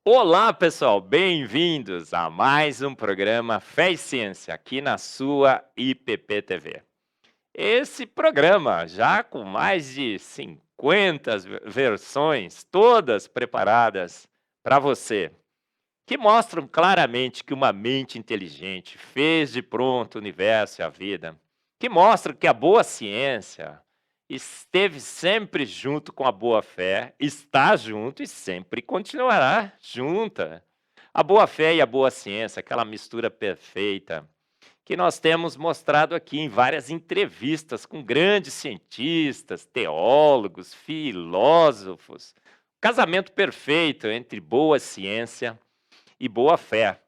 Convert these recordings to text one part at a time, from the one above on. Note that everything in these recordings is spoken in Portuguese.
Olá, pessoal, bem-vindos a mais um programa Fé e Ciência aqui na sua IPP TV. Esse programa, já com mais de 50 versões, todas preparadas para você, que mostram claramente que uma mente inteligente fez de pronto o universo e a vida, que mostram que a boa ciência esteve sempre junto com a boa fé, está junto e sempre continuará junta. A boa fé e a boa ciência, aquela mistura perfeita, que nós temos mostrado aqui em várias entrevistas com grandes cientistas, teólogos, filósofos. Casamento perfeito entre boa ciência e boa fé,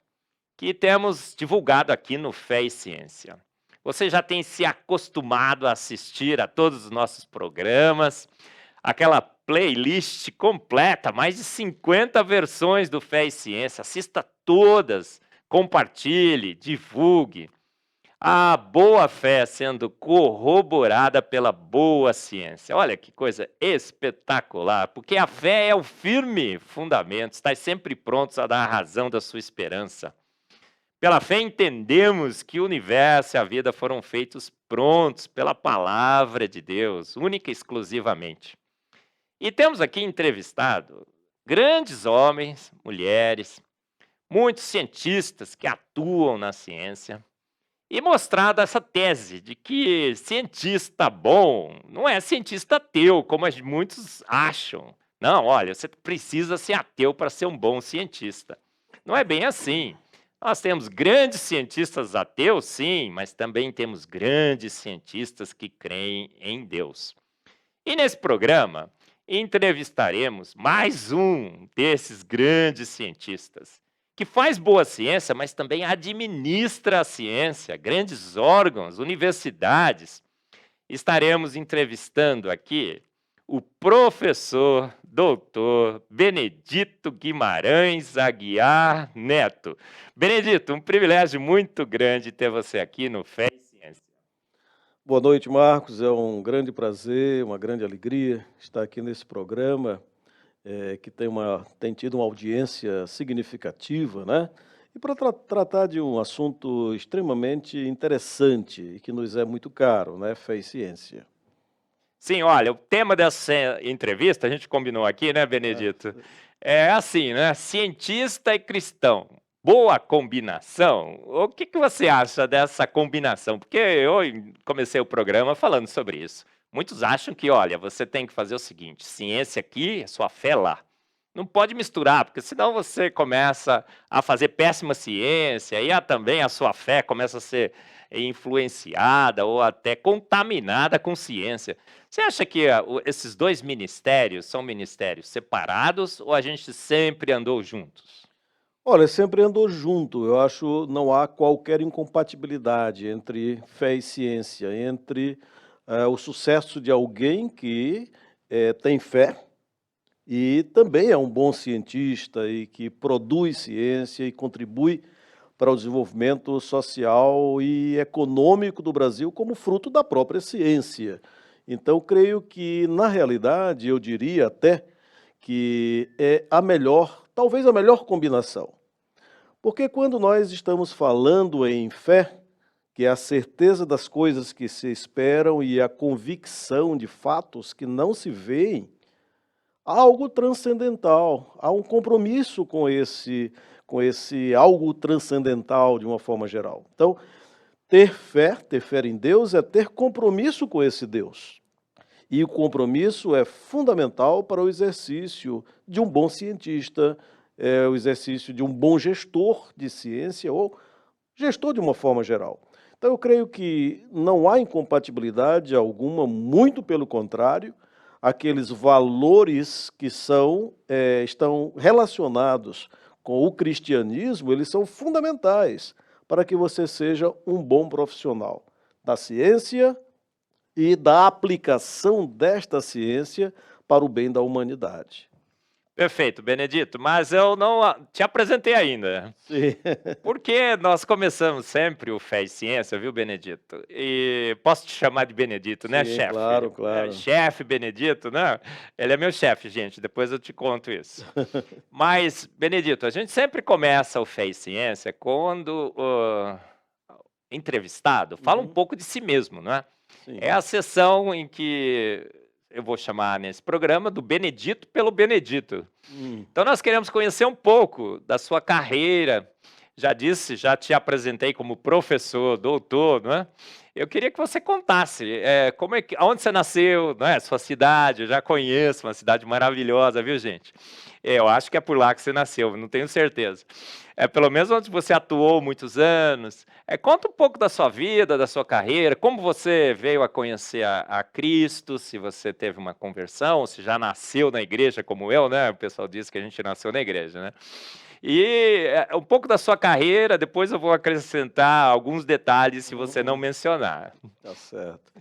que temos divulgado aqui no Fé e Ciência. Você já tem se acostumado a assistir a todos os nossos programas, aquela playlist completa, mais de 50 versões do Fé e Ciência. Assista todas, compartilhe, divulgue. A boa fé sendo corroborada pela boa ciência. Olha que coisa espetacular, porque a fé é o firme fundamento, está sempre prontos a dar a razão da sua esperança. Pela fé entendemos que o universo e a vida foram feitos prontos pela palavra de Deus, única e exclusivamente. E temos aqui entrevistado grandes homens, mulheres, muitos cientistas que atuam na ciência, e mostrado essa tese de que cientista bom não é cientista ateu, como muitos acham. Não, olha, você precisa ser ateu para ser um bom cientista. Não é bem assim. Nós temos grandes cientistas ateus, sim, mas também temos grandes cientistas que creem em Deus. E nesse programa, entrevistaremos mais um desses grandes cientistas, que faz boa ciência, mas também administra a ciência, grandes órgãos, universidades. Estaremos entrevistando aqui o professor doutor Benedito Guimarães Aguiar Neto. Benedito, um privilégio muito grande ter você aqui no Fé e Ciência. Boa noite, Marcos. É um grande prazer, uma grande alegria estar aqui nesse programa que tem tido uma audiência significativa, né? E para tratar de um assunto extremamente interessante e que nos é muito caro, né? Fé e ciência. Sim, olha, o tema dessa entrevista, a gente combinou aqui, né, Benedito? É assim, né? Cientista e cristão. Boa combinação? O que você acha dessa combinação? Porque eu comecei o programa falando sobre isso. Muitos acham que, olha, você tem que fazer o seguinte: ciência aqui, sua fé lá. Não pode misturar, porque senão você começa a fazer péssima ciência e também a sua fé começa a ser influenciada ou até contaminada com ciência. Você acha que esses dois ministérios são ministérios separados ou a gente sempre andou juntos? Olha, sempre andou junto. Eu acho não há qualquer incompatibilidade entre fé e ciência, entre o sucesso de alguém que tem fé e também é um bom cientista e que produz ciência e contribui para o desenvolvimento social e econômico do Brasil como fruto da própria ciência. Então, creio que, na realidade, eu diria até que é a melhor, talvez a melhor combinação. Porque quando nós estamos falando em fé, que é a certeza das coisas que se esperam e a convicção de fatos que não se veem, há algo transcendental, há um compromisso com esse algo transcendental de uma forma geral. Então, ter fé em Deus é ter compromisso com esse Deus. E o compromisso é fundamental para o exercício de um bom cientista, o exercício de um bom gestor de ciência ou gestor de uma forma geral. Então, eu creio que não há incompatibilidade alguma, muito pelo contrário, aqueles valores que estão relacionados com o cristianismo, eles são fundamentais para que você seja um bom profissional da ciência e da aplicação desta ciência para o bem da humanidade. Perfeito, Benedito, mas eu não te apresentei ainda. Sim, Porque nós começamos sempre o Fé e Ciência, viu, Benedito? E posso te chamar de Benedito, né, sim, chefe? claro, claro. Chefe Benedito, né? Ele é meu chefe, gente, depois eu te conto isso. Mas, Benedito, a gente sempre começa o Fé e Ciência quando o entrevistado fala um Uhum, pouco de si mesmo, não é? sim. É a sessão em que eu vou chamar nesse programa do Benedito pelo Benedito. Hum, Então nós queremos conhecer um pouco da sua carreira. Já disse, já te apresentei como professor, doutor, não é? Eu queria que você contasse como é que, onde você nasceu, não é? Sua cidade, eu já conheço, uma cidade maravilhosa, viu, gente? Eu acho que é por lá que você nasceu, não tenho certeza. Pelo menos onde você atuou muitos anos. Conta um pouco da sua vida, da sua carreira, como você veio a conhecer a Cristo, se você teve uma conversão, se já nasceu na igreja como eu, né? O pessoal diz que a gente nasceu na igreja, né? E um pouco da sua carreira, depois eu vou acrescentar alguns detalhes se você não uhum, mencionar. tá certo.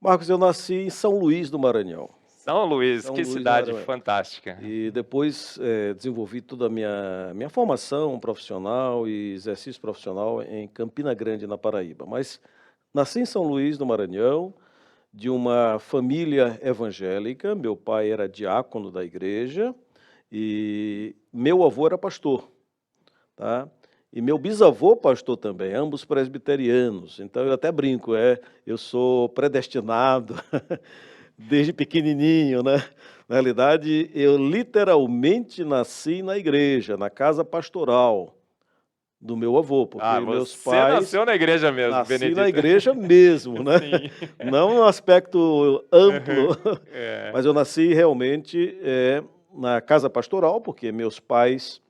Marcos, eu nasci em São Luís do Maranhão. São Luís, São que Luís do cidade Maranhão. fantástica. E depois desenvolvi toda a minha formação profissional e exercício profissional em Campina Grande, na Paraíba. Mas nasci em São Luís do Maranhão, de uma família evangélica. Meu pai era diácono da igreja e meu avô era pastor, tá? E meu bisavô pastor também, ambos presbiterianos. Então eu até brinco, eu sou predestinado desde pequenininho, né? Na realidade, eu literalmente nasci na igreja, na casa pastoral do meu avô, Ah, porque meus você pais nasceu na igreja mesmo, nasci na Benedito. igreja mesmo, né? Sim. Não no aspecto amplo, Aham. É. mas eu nasci realmente na casa pastoral, porque meus pais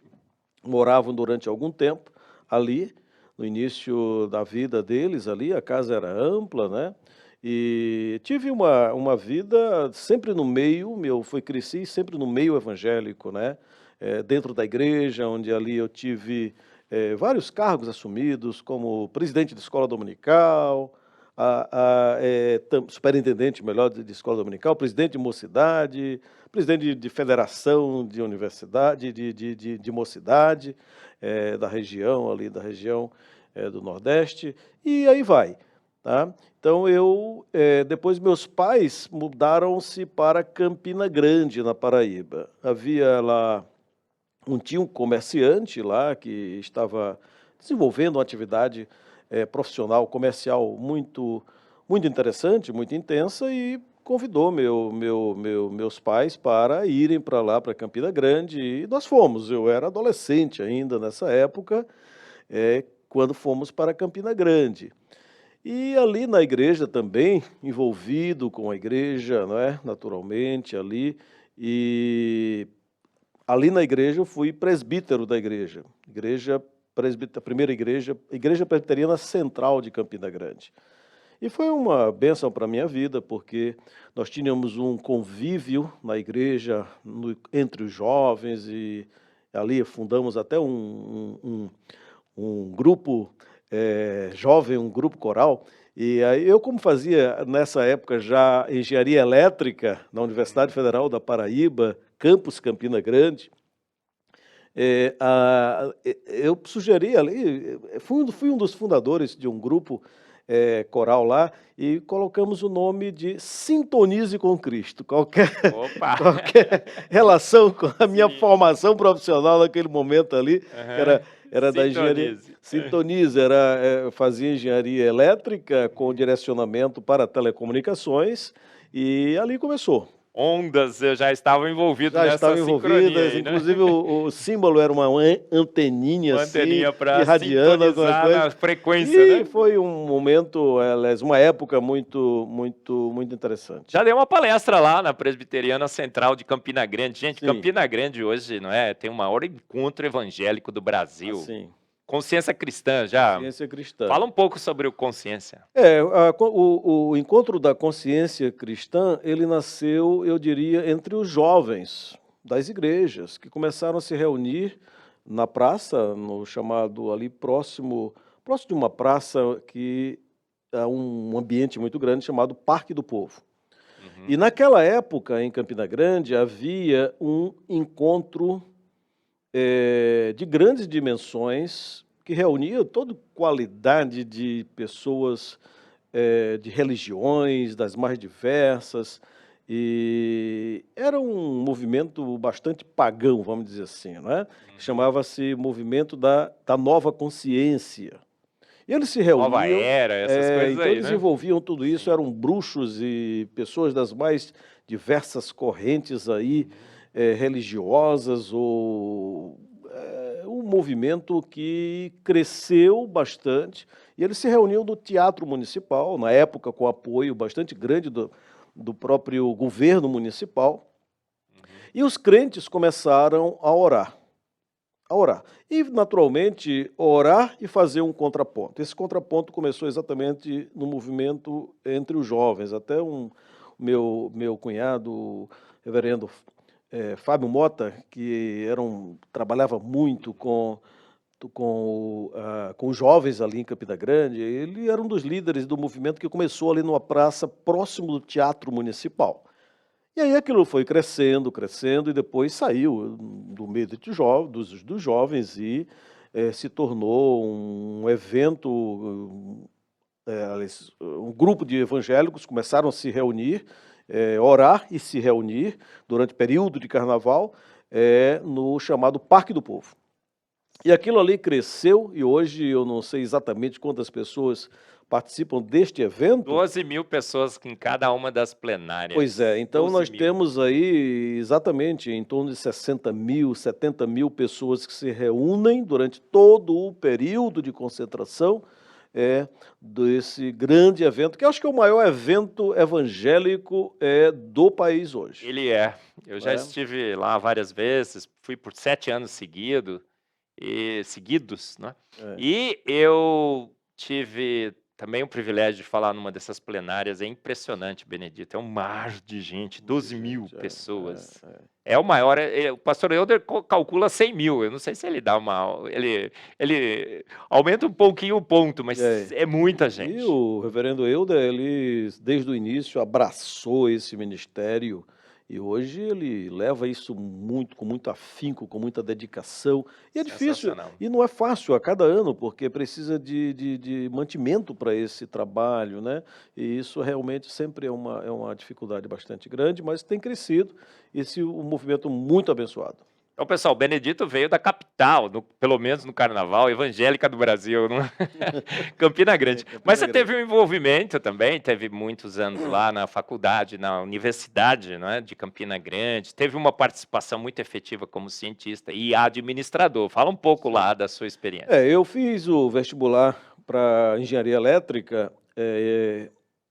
moravam durante algum tempo ali, no início da vida deles ali, a casa era ampla, né? E tive uma vida sempre no meio, cresci sempre no meio evangélico, né? Dentro da igreja, onde ali eu tive vários cargos assumidos, como presidente de escola dominical, superintendente, melhor, de escola dominical, presidente de mocidade, presidente de federação de universidade, de mocidade, da região ali, da região do Nordeste, e aí vai. Tá? Então depois meus pais mudaram-se para Campina Grande, na Paraíba. Havia lá tinha um comerciante lá que estava desenvolvendo uma atividade profissional, comercial muito interessante, muito intensa, e convidou meus pais para irem para lá, para Campina Grande, e nós fomos. Eu era adolescente ainda nessa época, quando fomos para Campina Grande. E ali na igreja também, envolvido com a igreja, não é? Naturalmente ali, e ali na igreja eu fui presbítero da igreja, a primeira igreja presbiteriana central de Campina Grande. E foi uma bênção para a minha vida, porque nós tínhamos um convívio na igreja entre os jovens, e ali fundamos até um grupo jovem, um grupo coral. E aí eu, como fazia nessa época já engenharia elétrica na Universidade Federal da Paraíba, campus Campina Grande, eu sugeri ali, fui um dos fundadores de um grupo coral lá, e colocamos o nome de Sintonize com Cristo. Opa! Qualquer relação com a minha Sim. formação profissional naquele momento ali, que Aham. era da engenharia. Sintonize. Sintonize, fazia engenharia elétrica com direcionamento para telecomunicações, e ali começou. Ondas, eu já estava envolvido Já nessa estavam sincronia envolvidas, aí, né? inclusive o símbolo era uma anteninha Uma assim, anteninha para irradiando alguma sintonizar coisa. na frequência, E né? foi um momento, aliás, uma época muito interessante. Já dei uma palestra lá na Presbiteriana Central de Campina Grande. Gente, Sim, Campina Grande hoje, não é? Tem o maior encontro evangélico do Brasil. assim, Consciência Cristã, já. consciência cristã. Fala um pouco sobre o Consciência. O encontro da consciência cristã, ele nasceu, eu diria, entre os jovens das igrejas, que começaram a se reunir na praça, no chamado ali próximo de uma praça que é um ambiente muito grande chamado Parque do Povo. E naquela época, em Campina Grande, havia um encontro de grandes dimensões que reunia toda qualidade de pessoas, de religiões, das mais diversas, e era um movimento bastante pagão, vamos dizer assim, não é? Chamava-se Movimento da Nova Consciência. E eles se Nova reuniam, Era, essas coisas então aí, eles né? envolviam tudo isso, Sim. eram bruxos e pessoas das mais diversas correntes aí, religiosas, ou um movimento que cresceu bastante, e eles se reuniam no Teatro Municipal, na época com apoio bastante grande do próprio governo municipal, e os crentes começaram a orar. E, naturalmente, orar e fazer um contraponto. Esse contraponto começou exatamente no movimento entre os jovens. Até meu cunhado, o reverendo Fábio Mota, que trabalhava muito com os jovens ali em Campina Grande, ele era um dos líderes do movimento que começou ali numa praça próximo do Teatro Municipal. E aí aquilo foi crescendo, crescendo, e depois saiu do meio dos jovens e se tornou um evento, um grupo de evangélicos começaram a se reunir, orar e se reunir durante o período de carnaval, no chamado Parque do Povo. E aquilo ali cresceu, e hoje eu não sei exatamente quantas pessoas participam deste evento. 12.000 pessoas em cada uma das plenárias. Pois é, então nós 12.000. temos aí exatamente em torno de 60 mil, 70 mil pessoas que se reúnem durante todo o período de concentração desse grande evento, que eu acho que é o maior evento evangélico do país hoje. Ele é. Eu já estive lá várias vezes, fui por 7 anos seguidos, né? E eu tive também o privilégio de falar numa dessas plenárias. É impressionante, Benedito. É um mar de gente, 12.000 pessoas. É o maior. O pastor Helder calcula 100 mil. Eu não sei se ele dá ele aumenta um pouquinho o ponto, mas é muita gente. E o reverendo Helder, ele desde o início abraçou esse ministério. E hoje ele leva isso com muito afinco, com muita dedicação. E é difícil, e não é fácil a cada ano, porque precisa de mantimento para esse trabalho, né? E isso realmente sempre é uma dificuldade bastante grande, mas tem crescido um movimento muito abençoado. Então, pessoal, Benedito veio da capital, pelo menos no carnaval, evangélica do Brasil, Campina Grande. Mas você teve um envolvimento também, teve muitos anos lá na faculdade, na universidade, de Campina Grande, teve uma participação muito efetiva como cientista e administrador. Fala um pouco lá da sua experiência. Eu fiz o vestibular para engenharia elétrica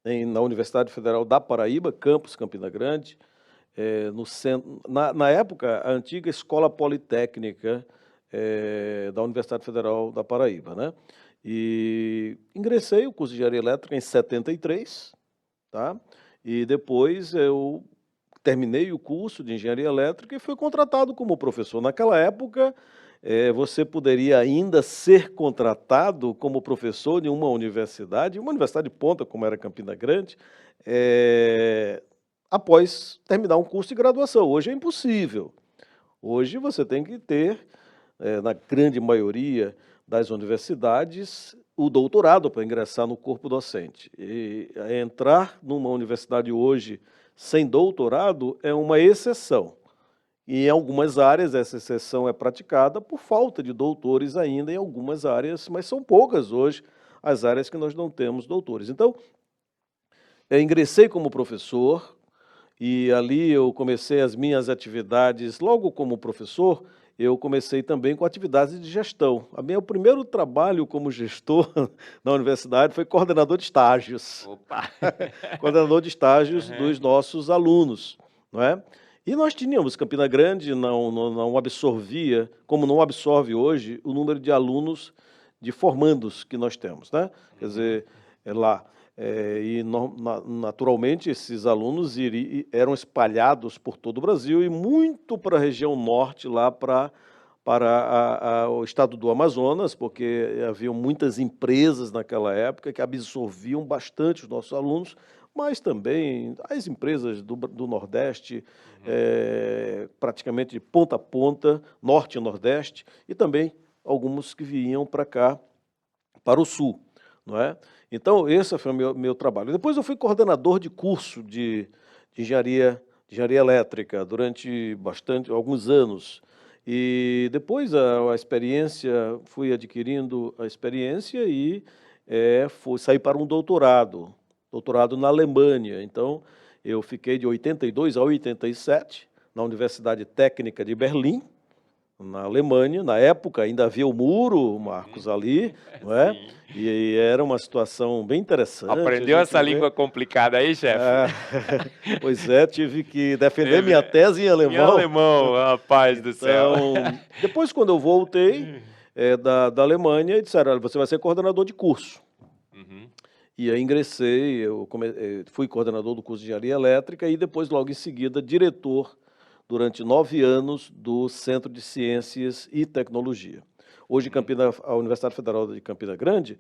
na Universidade Federal da Paraíba, campus Campina Grande. No centro, na época, a antiga Escola Politécnica da Universidade Federal da Paraíba, né? E ingressei o curso de Engenharia Elétrica em 73, tá? E depois eu terminei o curso de Engenharia Elétrica e fui contratado como professor. Naquela época, você poderia ainda ser contratado como professor de uma universidade de ponta, como era Campina Grande, após terminar um curso de graduação. Hoje é impossível. Hoje você tem que ter, na grande maioria das universidades, o doutorado para ingressar no corpo docente. E entrar numa universidade hoje sem doutorado é uma exceção. E em algumas áreas essa exceção é praticada por falta de doutores ainda em algumas áreas, mas são poucas hoje as áreas que nós não temos doutores. Então, eu ingressei como professor, e ali eu comecei as minhas atividades, logo como professor, eu comecei também com atividades de gestão. O primeiro trabalho como gestor na universidade foi coordenador de estágios. Opa! Coordenador de estágios dos nossos alunos, não é? E nós tínhamos, Campina Grande não absorvia, como não absorve hoje, o número de alunos de formandos que nós temos, né? Quer dizer, lá... naturalmente, esses alunos eram espalhados por todo o Brasil e muito para a região norte, lá para o estado do Amazonas, porque haviam muitas empresas naquela época que absorviam bastante os nossos alunos, mas também as empresas do Nordeste, praticamente de ponta a ponta, Norte e Nordeste, e também alguns que vinham para cá, para o Sul, não é? Então, esse foi o meu trabalho. Depois eu fui coordenador de curso de engenharia elétrica durante alguns anos. E depois a experiência, fui adquirindo a experiência e fui sair para um doutorado na Alemanha. Então, eu fiquei de 82 a 87 na Universidade Técnica de Berlim, na Alemanha. Na época ainda havia o muro, Marcos, ali, não é? Sim. E era uma situação bem interessante. Aprendeu A gente essa vê. língua complicada aí, chefe? Pois é, tive que defender Teve- minha tese em Em alemão. alemão, rapaz do céu. Então, depois quando eu voltei da Alemanha, disseram, olha, você vai ser coordenador de curso. Uhum. E aí ingressei, fui coordenador do curso de engenharia elétrica e depois, logo em seguida, diretor durante 9 anos do Centro de Ciências e Tecnologia. Hoje, a Universidade Federal de Campina Grande,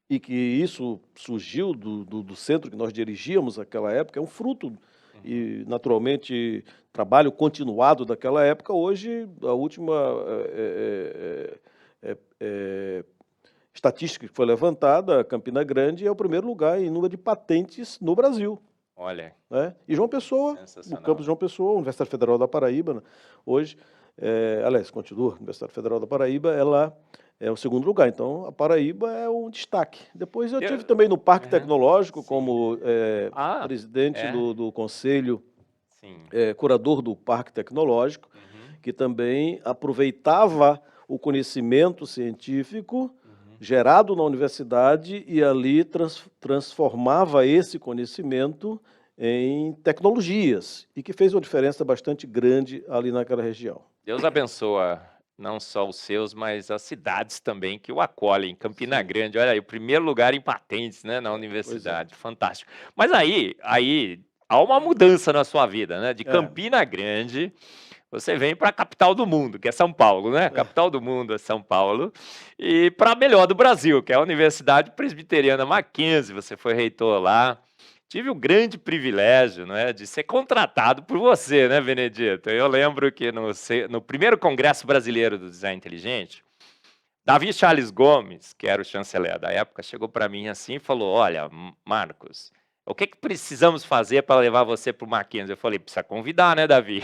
e que isso surgiu do centro que nós dirigíamos naquela época, é um fruto e, naturalmente, trabalho continuado daquela época. Hoje, a última estatística que foi levantada, Campina Grande é o primeiro lugar em número de patentes no Brasil. Olha, Né? E João Pessoa, o sensacional. campus de João Pessoa, Universidade Federal da Paraíba, né? Hoje, aliás, continua, Universidade Federal da Paraíba, ela é o segundo lugar. Então, a Paraíba é um destaque. Depois eu tive também no Parque Tecnológico sim. como presidente do conselho, Sim. curador do Parque Tecnológico, Uhum. que também aproveitava o conhecimento científico gerado na universidade e ali transformava esse conhecimento em tecnologias e que fez uma diferença bastante grande ali naquela região. Deus abençoa não só os seus, mas as cidades também que o acolhem. Campina Grande, olha aí, o primeiro lugar em patentes, né, na universidade. Fantástico. Mas aí há uma mudança na sua vida, né? De Campina Grande, você vem para a capital do mundo, que é São Paulo, né? A capital do mundo é São Paulo. E para a melhor do Brasil, que é a Universidade Presbiteriana Mackenzie. Você foi reitor lá. Tive o grande privilégio, né, de ser contratado por você, né, Benedito? Eu lembro que no primeiro Congresso Brasileiro do Design Inteligente, Davi Charles Gomes, que era o chanceler da época, chegou para mim assim e falou, olha, Marcos, o que precisamos fazer para levar você para o Mackenzie? Eu falei, precisa convidar, né, Davi?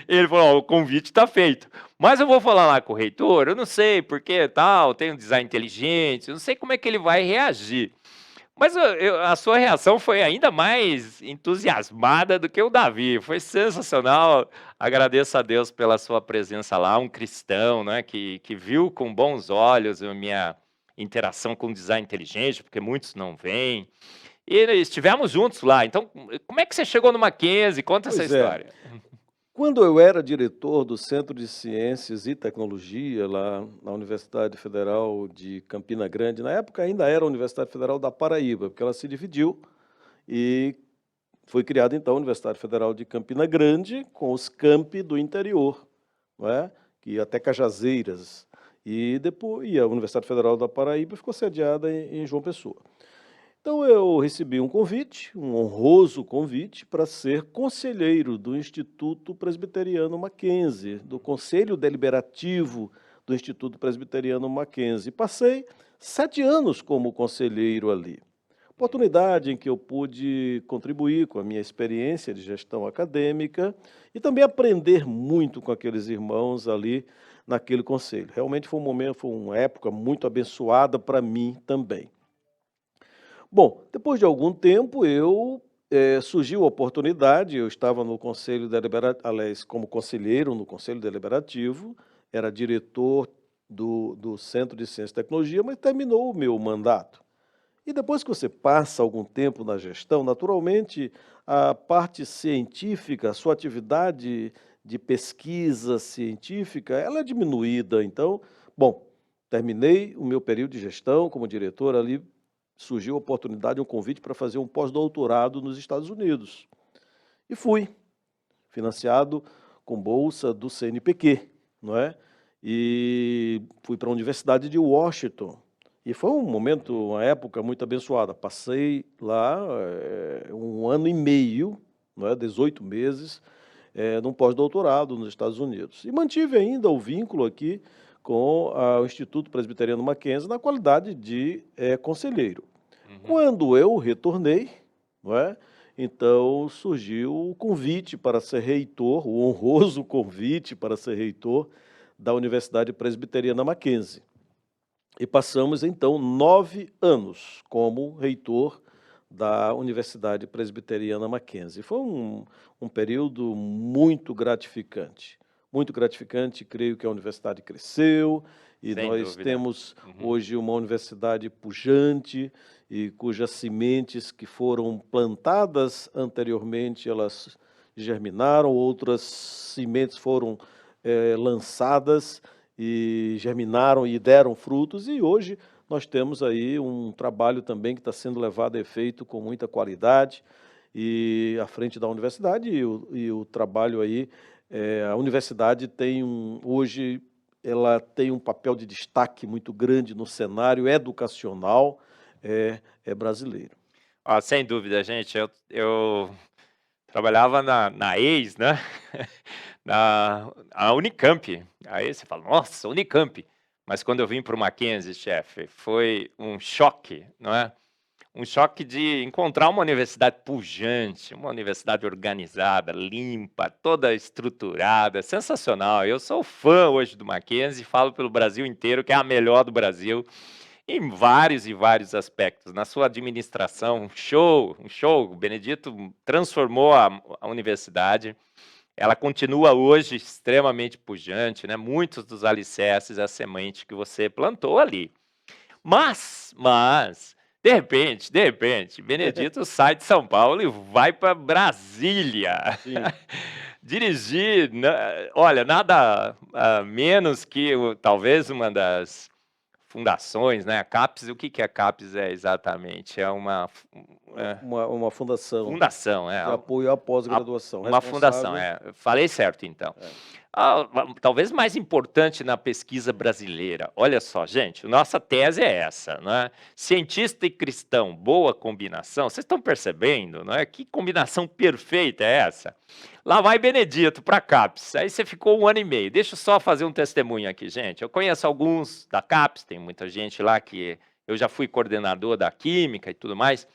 Ele falou, o convite está feito. Mas eu vou falar lá com o reitor, eu não sei porque tal, tem um design inteligente, eu não sei como é que ele vai reagir. Mas a sua reação foi ainda mais entusiasmada do que o Davi. Foi sensacional. Agradeço a Deus pela sua presença lá, um cristão, né, que viu com bons olhos a minha interação com o design inteligente, porque muitos não veem. E estivemos juntos lá. Então, como é que você chegou no Mackenzie? Conta essa história. Quando eu era diretor do Centro de Ciências e Tecnologia, lá na Universidade Federal de Campina Grande, na época ainda era a Universidade Federal da Paraíba, porque ela se dividiu e foi criada então a Universidade Federal de Campina Grande com os campi do interior, não é? Que ia até Cajazeiras. E depois a Universidade Federal da Paraíba ficou sediada em João Pessoa. Então eu recebi um convite, um honroso convite, para ser conselheiro do Instituto Presbiteriano Mackenzie, do Conselho Deliberativo do Instituto Presbiteriano Mackenzie. Passei 7 anos como conselheiro ali. Oportunidade em que eu pude contribuir com a minha experiência de gestão acadêmica e também aprender muito com aqueles irmãos ali naquele conselho. Realmente foi uma época muito abençoada para mim também. Bom, depois de algum tempo, surgiu a oportunidade, eu estava no Conselho Deliberativo, aliás, como conselheiro no Conselho Deliberativo, era diretor do Centro de Ciência e Tecnologia, mas terminou o meu mandato. E depois que você passa algum tempo na gestão, naturalmente, a parte científica, a sua atividade de pesquisa científica, ela é diminuída. Então, bom, terminei o meu período de gestão como diretor ali, surgiu a oportunidade, um convite para fazer um pós-doutorado nos Estados Unidos. E fui, financiado com bolsa do CNPq, não é? E fui para a Universidade de Washington. E foi um momento, uma época muito abençoada. Passei lá 1 ano e meio, não é, 18 meses, num pós-doutorado nos Estados Unidos. E mantive ainda o vínculo aqui com o Instituto Presbiteriano Mackenzie na qualidade de conselheiro. Uhum. Quando eu retornei, não é, então surgiu o convite para ser reitor, o honroso convite para ser reitor da Universidade Presbiteriana Mackenzie. E passamos, então, 9 anos como reitor da Universidade Presbiteriana Mackenzie. Foi um período muito gratificante. Creio que a universidade cresceu e Sem nós dúvida. temos Uhum. hoje uma universidade pujante e cujas sementes que foram plantadas anteriormente, elas germinaram, outras sementes foram lançadas e germinaram e deram frutos, e hoje nós temos aí um trabalho também que está sendo levado a efeito com muita qualidade e à frente da universidade, e o trabalho aí, a universidade tem hoje ela tem um papel de destaque muito grande no cenário educacional brasileiro. Sem dúvida, gente, eu trabalhava na ex, né, a Unicamp. Aí você fala: "Nossa, Unicamp". Mas quando eu vim para o Mackenzie, chefe, foi um choque, não é? Um choque de encontrar uma universidade pujante, uma universidade organizada, limpa, toda estruturada, sensacional. Eu sou fã hoje do Mackenzie e falo pelo Brasil inteiro que é a melhor do Brasil em vários e vários aspectos. Na sua administração, um show, um show. O Benedito transformou a universidade. Ela continua hoje extremamente pujante, né? Muitos dos alicerces, a semente que você plantou ali. Mas, de repente, Benedito sai de São Paulo e vai para Brasília. Sim. Dirigir, olha, nada menos que talvez uma das fundações, né? A CAPES, o que que a CAPES é exatamente? É uma Uma fundação fundação, de apoio à pós-graduação, uma fundação, responsável. falei certo então. É. Talvez mais importante na pesquisa brasileira. Olha só, gente, nossa tese é essa, né? Cientista e cristão, boa combinação. Vocês estão percebendo, não é? Que combinação perfeita é essa? Lá vai Benedito para a CAPES. Aí você ficou 1 ano e meio. Deixa eu só fazer um testemunho aqui, gente. Eu conheço alguns da CAPES, tem muita gente lá que eu já fui coordenador da Química e tudo mais.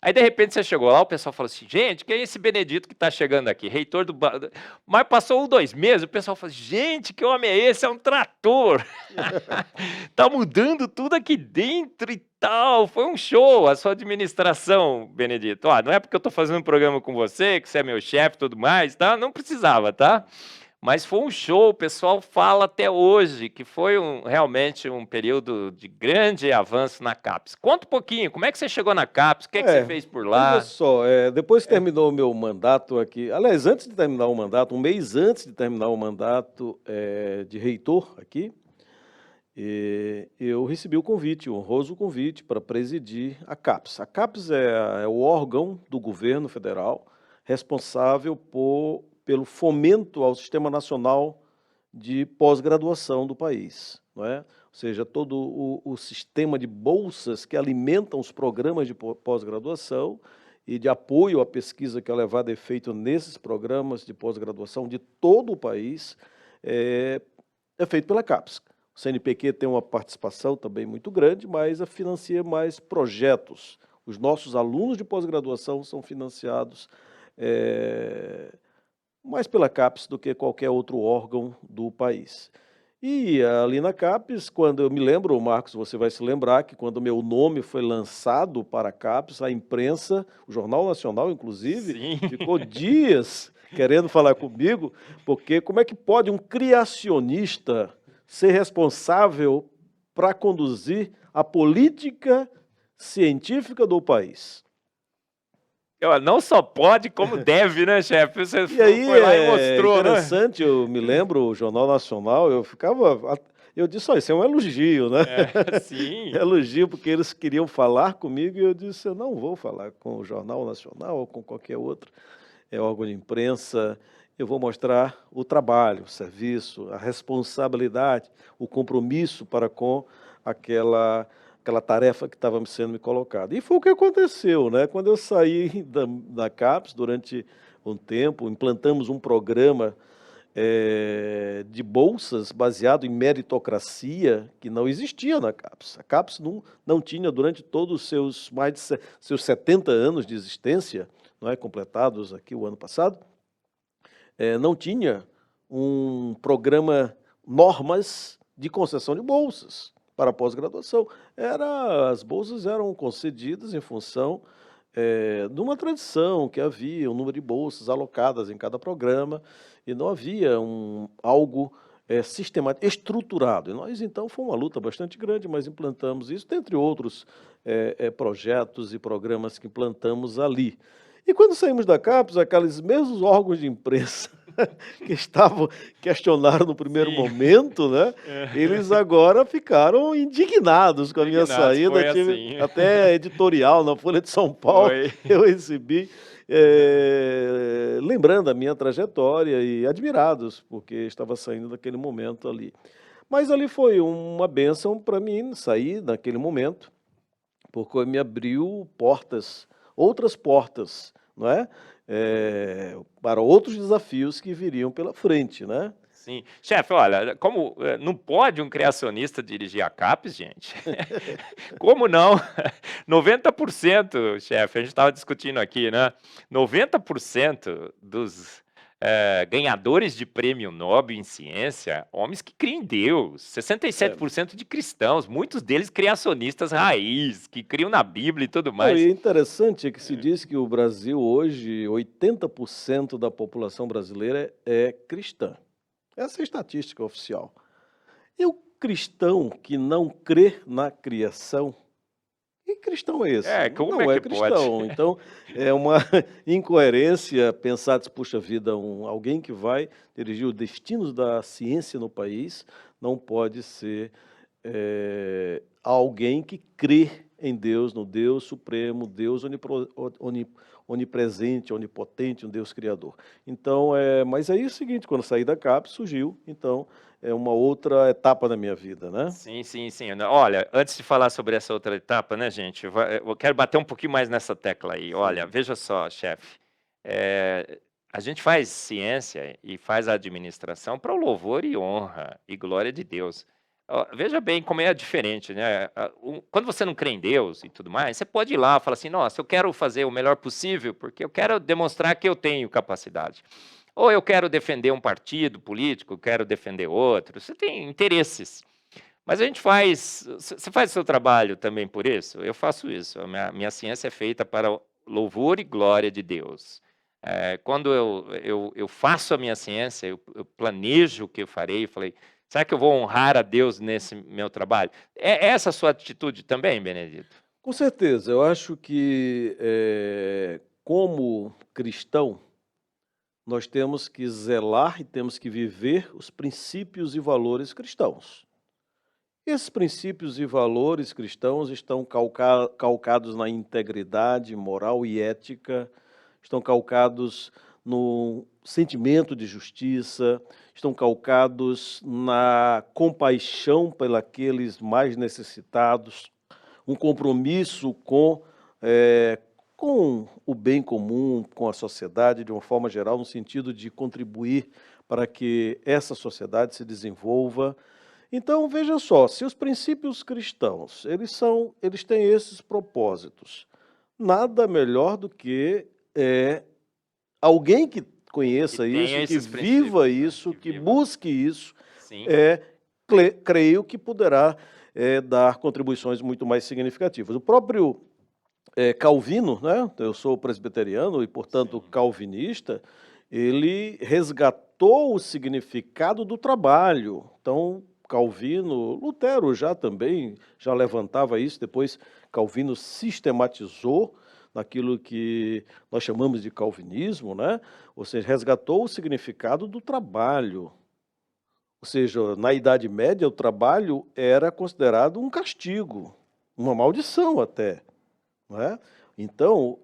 Aí, de repente, você chegou lá, o pessoal falou assim: gente, quem é esse Benedito que está chegando aqui? Reitor do. Mas passou 2 meses, o pessoal falou: gente, que homem é esse? É um trator. Tá mudando tudo aqui dentro e tal. Foi um show a sua administração, Benedito. Não é porque eu estou fazendo um programa com você, que você é meu chefe e tudo mais, tá? Não precisava, tá? Mas foi um show, o pessoal fala até hoje que foi realmente um período de grande avanço na CAPES. Conta um pouquinho, como é que você chegou na CAPES? O que é que você fez por Veja lá? só, depois que terminou o meu mandato aqui, aliás, antes de terminar o mandato, um mês antes de terminar o mandato de reitor aqui, eu recebi o convite, o honroso convite para presidir a CAPES. A CAPES é o órgão do governo federal responsável pelo fomento ao Sistema Nacional de Pós-Graduação do país, não é? Ou seja, todo o sistema de bolsas que alimentam os programas de pós-graduação e de apoio à pesquisa que é levada a efeito nesses programas de pós-graduação de todo o país é feito pela CAPES. O CNPq tem uma participação também muito grande, mas financia mais projetos. Os nossos alunos de pós-graduação são financiados mais pela CAPES do que qualquer outro órgão do país. E ali na CAPES, quando eu me lembro, Marcos, você vai se lembrar que quando meu nome foi lançado para a CAPES, a imprensa, o Jornal Nacional, inclusive, Sim. ficou dias querendo falar comigo, porque como é que pode um criacionista ser responsável para conduzir a política científica do país? Não só pode, como deve, né, chefe? Você E aí foi lá e é mostrou, né? interessante, eu me lembro, o Jornal Nacional, eu disse: "Ó, isso é um elogio, né?" Sim. Elogio, porque eles queriam falar comigo e eu disse: "Eu não vou falar com o Jornal Nacional ou com qualquer outro órgão de imprensa, eu vou mostrar o trabalho, o serviço, a responsabilidade, o compromisso para com aquela aquela tarefa que estava sendo me colocada. E foi o que aconteceu, né? Quando eu saí da CAPES, durante um tempo, implantamos um programa de bolsas baseado em meritocracia que não existia na CAPES. A CAPES não tinha, durante todos os seus 70 anos de existência, não é, completados aqui o ano passado, não tinha um programa, normas de concessão de bolsas para pós-graduação. As bolsas eram concedidas em função de uma tradição que havia, um número de bolsas alocadas em cada programa, e não havia algo sistemático, estruturado. E nós, então, foi uma luta bastante grande, mas implantamos isso, dentre outros projetos e programas que implantamos ali. E quando saímos da CAPES, aqueles mesmos órgãos de imprensa que questionaram no primeiro momento, né? Eles agora ficaram indignados com a minha saída. Tive assim. até editorial na Folha de São Paulo, eu recebi, lembrando a minha trajetória e admirados, porque estava saindo daquele momento ali. Mas ali foi uma bênção para mim sair naquele momento, porque me abriu outras portas, não é? Para outros desafios que viriam pela frente, né? Sim. Chefe, olha, como não pode um criacionista dirigir a CAPES, gente? Como não? 90%, chefe, a gente estava discutindo aqui, né? 90% dos ganhadores de prêmio Nobel em ciência, homens que criam em Deus, 67% de cristãos, muitos deles criacionistas raiz, que criam na Bíblia e tudo mais. E interessante que se diz que o Brasil hoje, 80% da população brasileira é cristã. Essa é a estatística oficial. E o cristão que não crê na criação, que cristão é esse? Como não é é que cristão. pode? Então, é uma incoerência pensar, puxa vida, alguém que vai dirigir os destinos da ciência no país não pode ser alguém que crê em Deus, no Deus Supremo, Deus onipresente, onipotente, um Deus Criador. Então, mas aí é o seguinte, quando saí da CAPES, surgiu, então, uma outra etapa da minha vida, né? Sim. Olha, antes de falar sobre essa outra etapa, né, gente, eu quero bater um pouquinho mais nessa tecla aí. Olha, veja só, chefe, a gente faz ciência e faz a administração para o louvor e honra e glória de Deus. Veja bem como é diferente, né? Quando você não crê em Deus e tudo mais, você pode ir lá e falar assim, nossa, eu quero fazer o melhor possível porque eu quero demonstrar que eu tenho capacidade. Ou eu quero defender um partido político, quero defender outro. Você tem interesses. Mas a gente você faz o seu trabalho também por isso? Eu faço isso. A minha ciência é feita para louvor e glória de Deus. Quando eu faço a minha ciência, eu planejo o que eu farei, falei, será que eu vou honrar a Deus nesse meu trabalho? É essa a sua atitude também, Benedito? Com certeza. Eu acho que, como cristão, nós temos que zelar e temos que viver os princípios e valores cristãos. Esses princípios e valores cristãos estão calcados na integridade moral e ética, estão calcados no sentimento de justiça, estão calcados na compaixão pelos mais necessitados, um compromisso com o bem comum, com a sociedade, de uma forma geral, no sentido de contribuir para que essa sociedade se desenvolva. Então, veja só, se os princípios cristãos, eles têm esses propósitos, nada melhor do que alguém que conheça isso, que viva isso, que busque isso, creio que poderá dar contribuições muito mais significativas. O próprio Calvino, né? Eu sou presbiteriano e, portanto, calvinista, ele resgatou o significado do trabalho. Então, Calvino, Lutero já levantava isso, depois Calvino sistematizou naquilo que nós chamamos de calvinismo, né? Ou seja, resgatou o significado do trabalho. Ou seja, na Idade Média, o trabalho era considerado um castigo, uma maldição até. Não é? Então,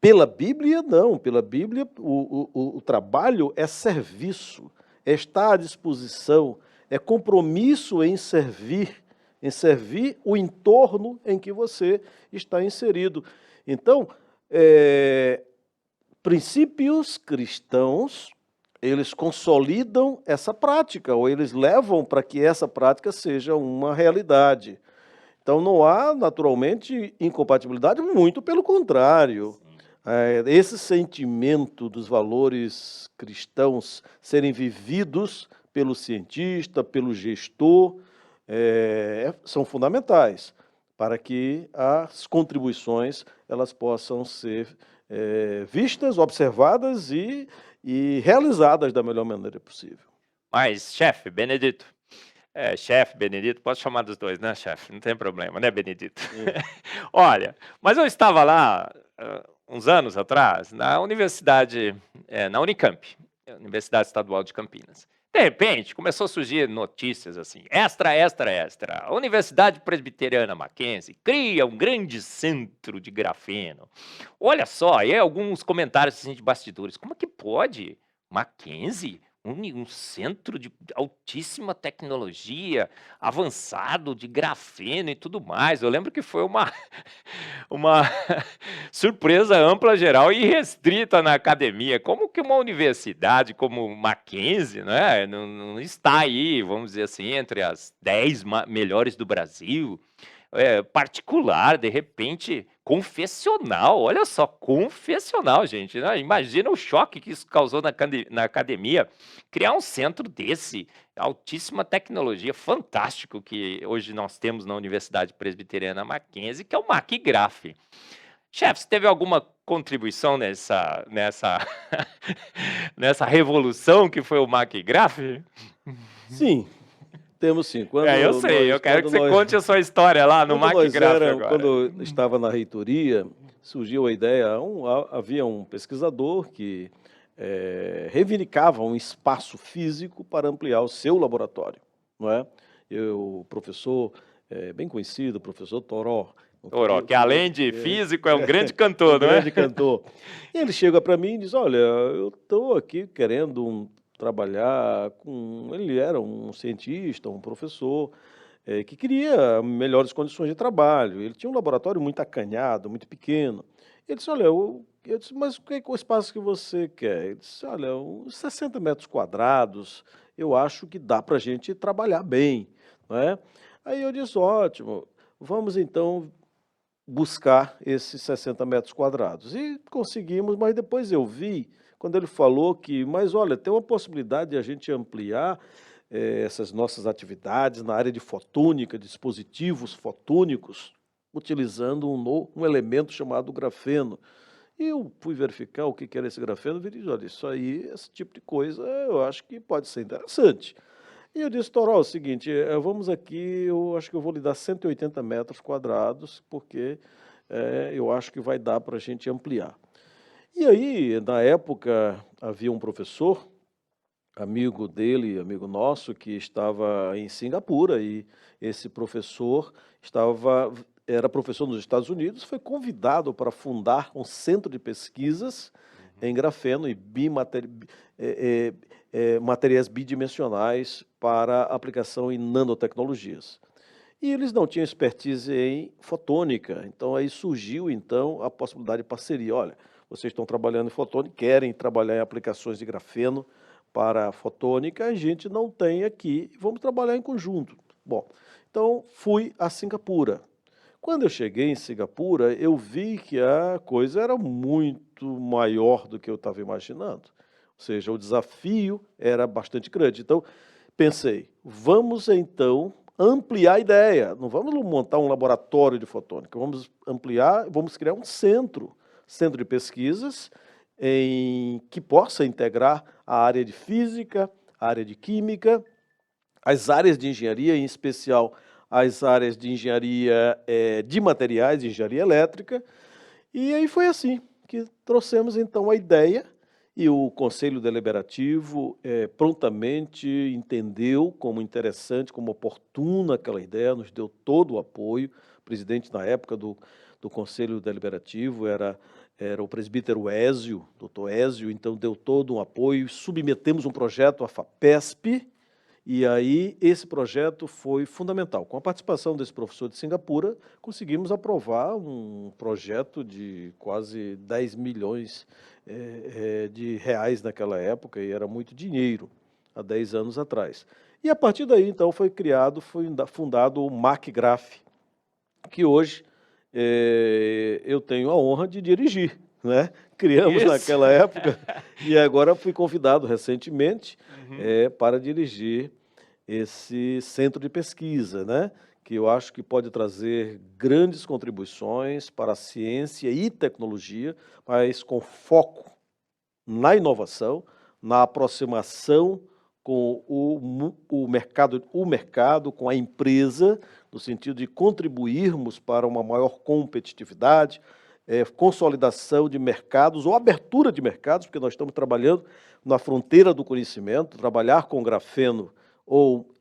pela Bíblia, não. Pela Bíblia, o trabalho é serviço, é estar à disposição, é compromisso em servir em servir o entorno em que você está inserido. Então, princípios cristãos, eles consolidam essa prática, ou eles levam para que essa prática seja uma realidade. Então, não há, naturalmente, incompatibilidade, muito pelo contrário. Esse sentimento dos valores cristãos serem vividos pelo cientista, pelo gestor, são fundamentais para que as contribuições elas possam ser vistas, observadas e realizadas da melhor maneira possível. Mas, chefe Benedito, posso chamar dos dois, né, chefe? Não tem problema, né, Benedito? Olha, mas eu estava lá uns anos atrás, na universidade, na Unicamp, Universidade Estadual de Campinas. De repente, começou a surgir notícias assim, extra. A Universidade Presbiteriana Mackenzie cria um grande centro de grafeno. Olha só, aí alguns comentários assim, de bastidores. Como é que pode? Mackenzie? Um centro de altíssima tecnologia, avançado, de grafeno e tudo mais. Eu lembro que foi uma surpresa ampla, geral e restrita na academia. Como que uma universidade como Mackenzie, né, não está aí, vamos dizer assim, entre as 10 melhores do Brasil? Particular, de repente, confessional, olha só, confessional, gente, né? Imagina o choque que isso causou na academia, criar um centro desse, altíssima tecnologia, fantástico, que hoje nós temos na Universidade Presbiteriana Mackenzie, que é o MacGraph. Chefe, você teve alguma contribuição nessa revolução que foi o MacGraph? Sim, temos sim. Eu sei, eu quero que você conte a sua história lá no MacGraph agora. Quando eu estava na reitoria, surgiu a ideia, havia um pesquisador que reivindicava um espaço físico para ampliar o seu laboratório, não é? O professor, bem conhecido, o professor Toró, que além de físico é um grande cantor, não é? Grande cantor. E ele chega para mim e diz, olha, eu estou aqui querendo trabalhar com... Ele era um cientista, um professor, que queria melhores condições de trabalho. Ele tinha um laboratório muito acanhado, muito pequeno. Ele disse, olha, eu disse, mas o que é o espaço que você quer? Ele disse, olha, uns 60 metros quadrados, eu acho que dá para a gente trabalhar bem, não é? Aí eu disse, ótimo, vamos então buscar esses 60 metros quadrados. E conseguimos, mas depois eu vi, quando ele falou que, mas olha, tem uma possibilidade de a gente ampliar essas nossas atividades na área de fotônica, dispositivos fotônicos, utilizando um elemento chamado grafeno. E eu fui verificar o que era esse grafeno e disse, olha, isso aí, esse tipo de coisa, eu acho que pode ser interessante. E eu disse, Toró, é o seguinte, vamos aqui, eu acho que eu vou lhe dar 180 metros quadrados, porque eu acho que vai dar para a gente ampliar. E aí, na época, havia um professor, amigo dele, amigo nosso, que estava em Singapura, e esse professor era professor nos Estados Unidos, foi convidado para fundar um centro de pesquisas em grafeno e materiais bidimensionais para aplicação em nanotecnologias. E eles não tinham expertise em fotônica, então aí surgiu então a possibilidade de parceria. Olha, vocês estão trabalhando em fotônica, querem trabalhar em aplicações de grafeno para fotônica, a gente não tem aqui, vamos trabalhar em conjunto. Bom, então fui a Singapura. Quando eu cheguei em Singapura, eu vi que a coisa era muito maior do que eu estava imaginando. Ou seja, o desafio era bastante grande. Então, pensei, vamos então ampliar a ideia. Não vamos montar um laboratório de fotônica, vamos ampliar, vamos criar um centro de pesquisas que possa integrar a área de física, a área de química, as áreas de engenharia, em especial as áreas de engenharia de materiais, de engenharia elétrica. E aí foi assim que trouxemos então a ideia, e o Conselho Deliberativo prontamente entendeu como interessante, como oportuna aquela ideia, nos deu todo o apoio. O presidente, na época do Conselho Deliberativo, era o presbítero doutor Ézio, então deu todo um apoio. Submetemos um projeto à FAPESP, E aí esse projeto foi fundamental. Com a participação desse professor de Singapura, conseguimos aprovar um projeto de quase 10 milhões de reais naquela época, e era muito dinheiro, há 10 anos atrás. E a partir daí, então, foi fundado o MacGraph, que hoje eu tenho a honra de dirigir, né? Criamos Isso. naquela época e agora fui convidado recentemente Uhum. para dirigir esse centro de pesquisa, né? Que eu acho que pode trazer grandes contribuições para a ciência e tecnologia, mas com foco na inovação, na aproximação com o mercado, com a empresa, no sentido de contribuirmos para uma maior competitividade, consolidação de mercados ou abertura de mercados, porque nós estamos trabalhando na fronteira do conhecimento, trabalhar com grafeno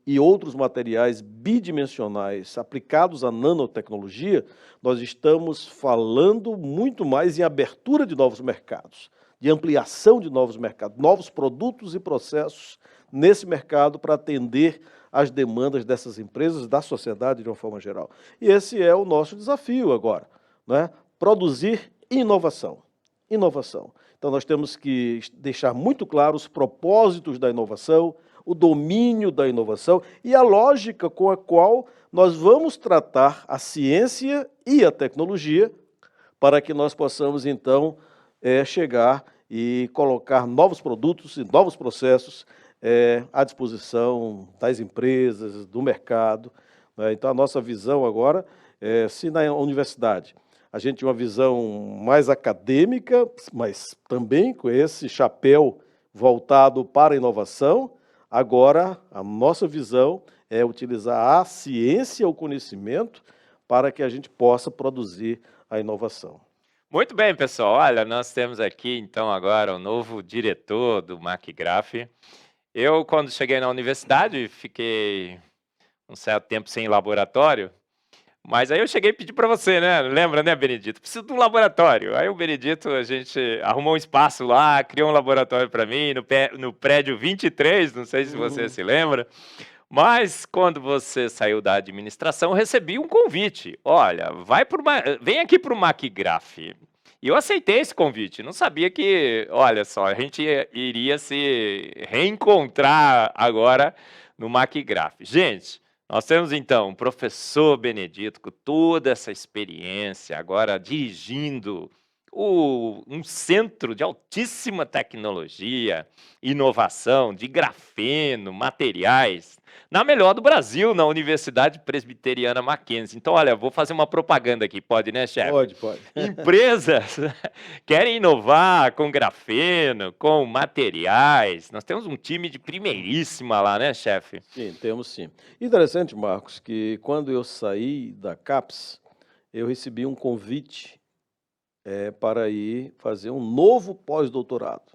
e outros materiais bidimensionais aplicados à nanotecnologia, nós estamos falando muito mais em abertura de novos mercados, de ampliação de novos mercados, novos produtos e processos nesse mercado para atender às demandas dessas empresas, da sociedade de uma forma geral. E esse é o nosso desafio agora, né? Produzir inovação. Inovação. Então nós temos que deixar muito claro os propósitos da inovação, o domínio da inovação e a lógica com a qual nós vamos tratar a ciência e a tecnologia para que nós possamos, então, chegar e colocar novos produtos e novos processos à disposição das empresas, do mercado, né? Então, a nossa visão agora, se na universidade a gente tem uma visão mais acadêmica, mas também com esse chapéu voltado para a inovação, agora a nossa visão é utilizar a ciência, o conhecimento, para que a gente possa produzir a inovação. Muito bem, pessoal. Olha, nós temos aqui, então, agora o novo diretor do MacGraph. Eu, quando cheguei na universidade, fiquei um certo tempo sem laboratório, mas aí eu cheguei e pedi para você, né? Lembra, né, Benedito? Preciso de um laboratório. Aí o Benedito, a gente arrumou um espaço lá, criou um laboratório para mim no prédio 23, não sei se você se lembra. Mas quando você saiu da administração, eu recebi um convite. Olha, vem aqui para o MacGraph. E eu aceitei esse convite. Não sabia que, olha só, a gente iria se reencontrar agora no MacGraph. Gente, nós temos então o professor Benedito com toda essa experiência, agora dirigindo um centro de altíssima tecnologia, inovação, de grafeno, materiais, na melhor do Brasil, na Universidade Presbiteriana Mackenzie. Então, olha, vou fazer uma propaganda aqui, pode, né, chefe? Pode. Empresas querem inovar com grafeno, com materiais. Nós temos um time de primeiríssima lá, né, chefe? Sim, temos sim. Interessante, Marcos, que quando eu saí da CAPES, eu recebi um convite para ir fazer um novo pós-doutorado.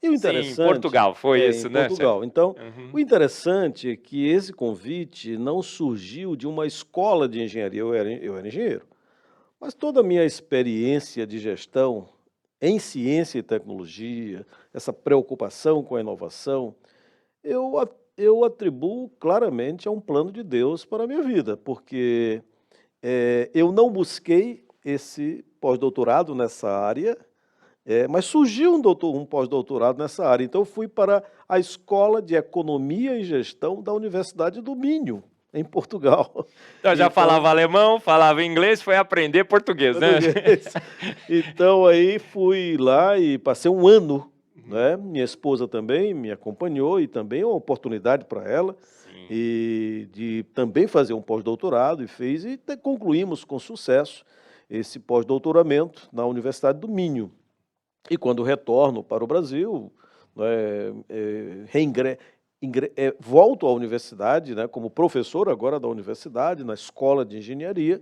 E o Sim, em interessante Portugal, foi isso, em né, chefe? Portugal. Então, Uhum. o interessante é que esse convite não surgiu de uma escola de engenharia. Eu era engenheiro, mas toda a minha experiência de gestão em ciência e tecnologia, essa preocupação com a inovação, eu atribuo claramente a um plano de Deus para a minha vida, porque eu não busquei esse pós-doutorado nessa área, mas surgiu um pós-doutorado nessa área. Então, eu fui para a Escola de Economia e Gestão da Universidade do Minho, em Portugal. Então, já Então, falava alemão, falava inglês, foi aprender português, né? português. Então, aí fui lá e passei um ano, né? Minha esposa também me acompanhou e também é uma oportunidade para ela Sim. e de também fazer um pós-doutorado e concluímos com sucesso esse pós-doutoramento na Universidade do Minho. E quando retorno para o Brasil, né, volto à universidade, né, como professor agora da universidade, na escola de engenharia,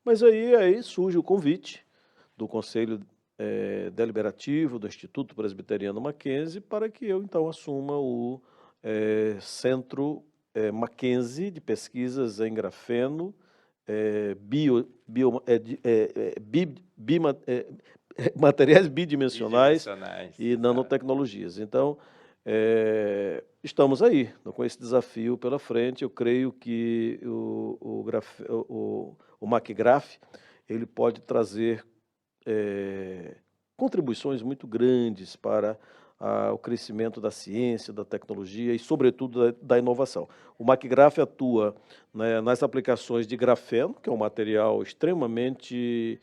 mas aí surge o convite do Conselho Deliberativo do Instituto Presbiteriano Mackenzie para que eu, então, assuma o Centro Mackenzie de Pesquisas em Grafeno, materiais bidimensionais Bidimensionais, e exato. nanotecnologias. Então, Estamos aí, com esse desafio pela frente. Eu creio que o McGrath ele pode trazer contribuições muito grandes para o crescimento da ciência, da tecnologia e, sobretudo, da inovação. O McGrath atua, né, nas aplicações de grafeno, que é um material extremamente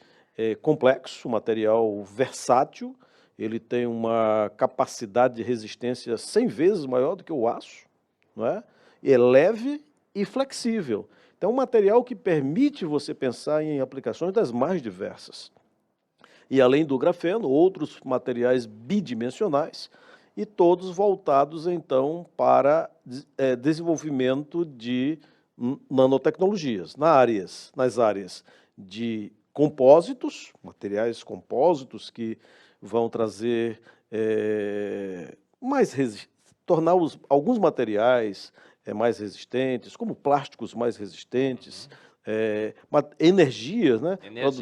complexo, um material versátil. Ele tem uma capacidade de resistência 100 vezes maior do que o aço, não é? E é leve e flexível. Então, é um material que permite você pensar em aplicações das mais diversas. E, além do grafeno, outros materiais bidimensionais, e todos voltados, então, para desenvolvimento de nanotecnologias, nas áreas de compósitos, materiais compósitos que vão trazer tornar alguns materiais mais resistentes, como plásticos mais resistentes, energias, né?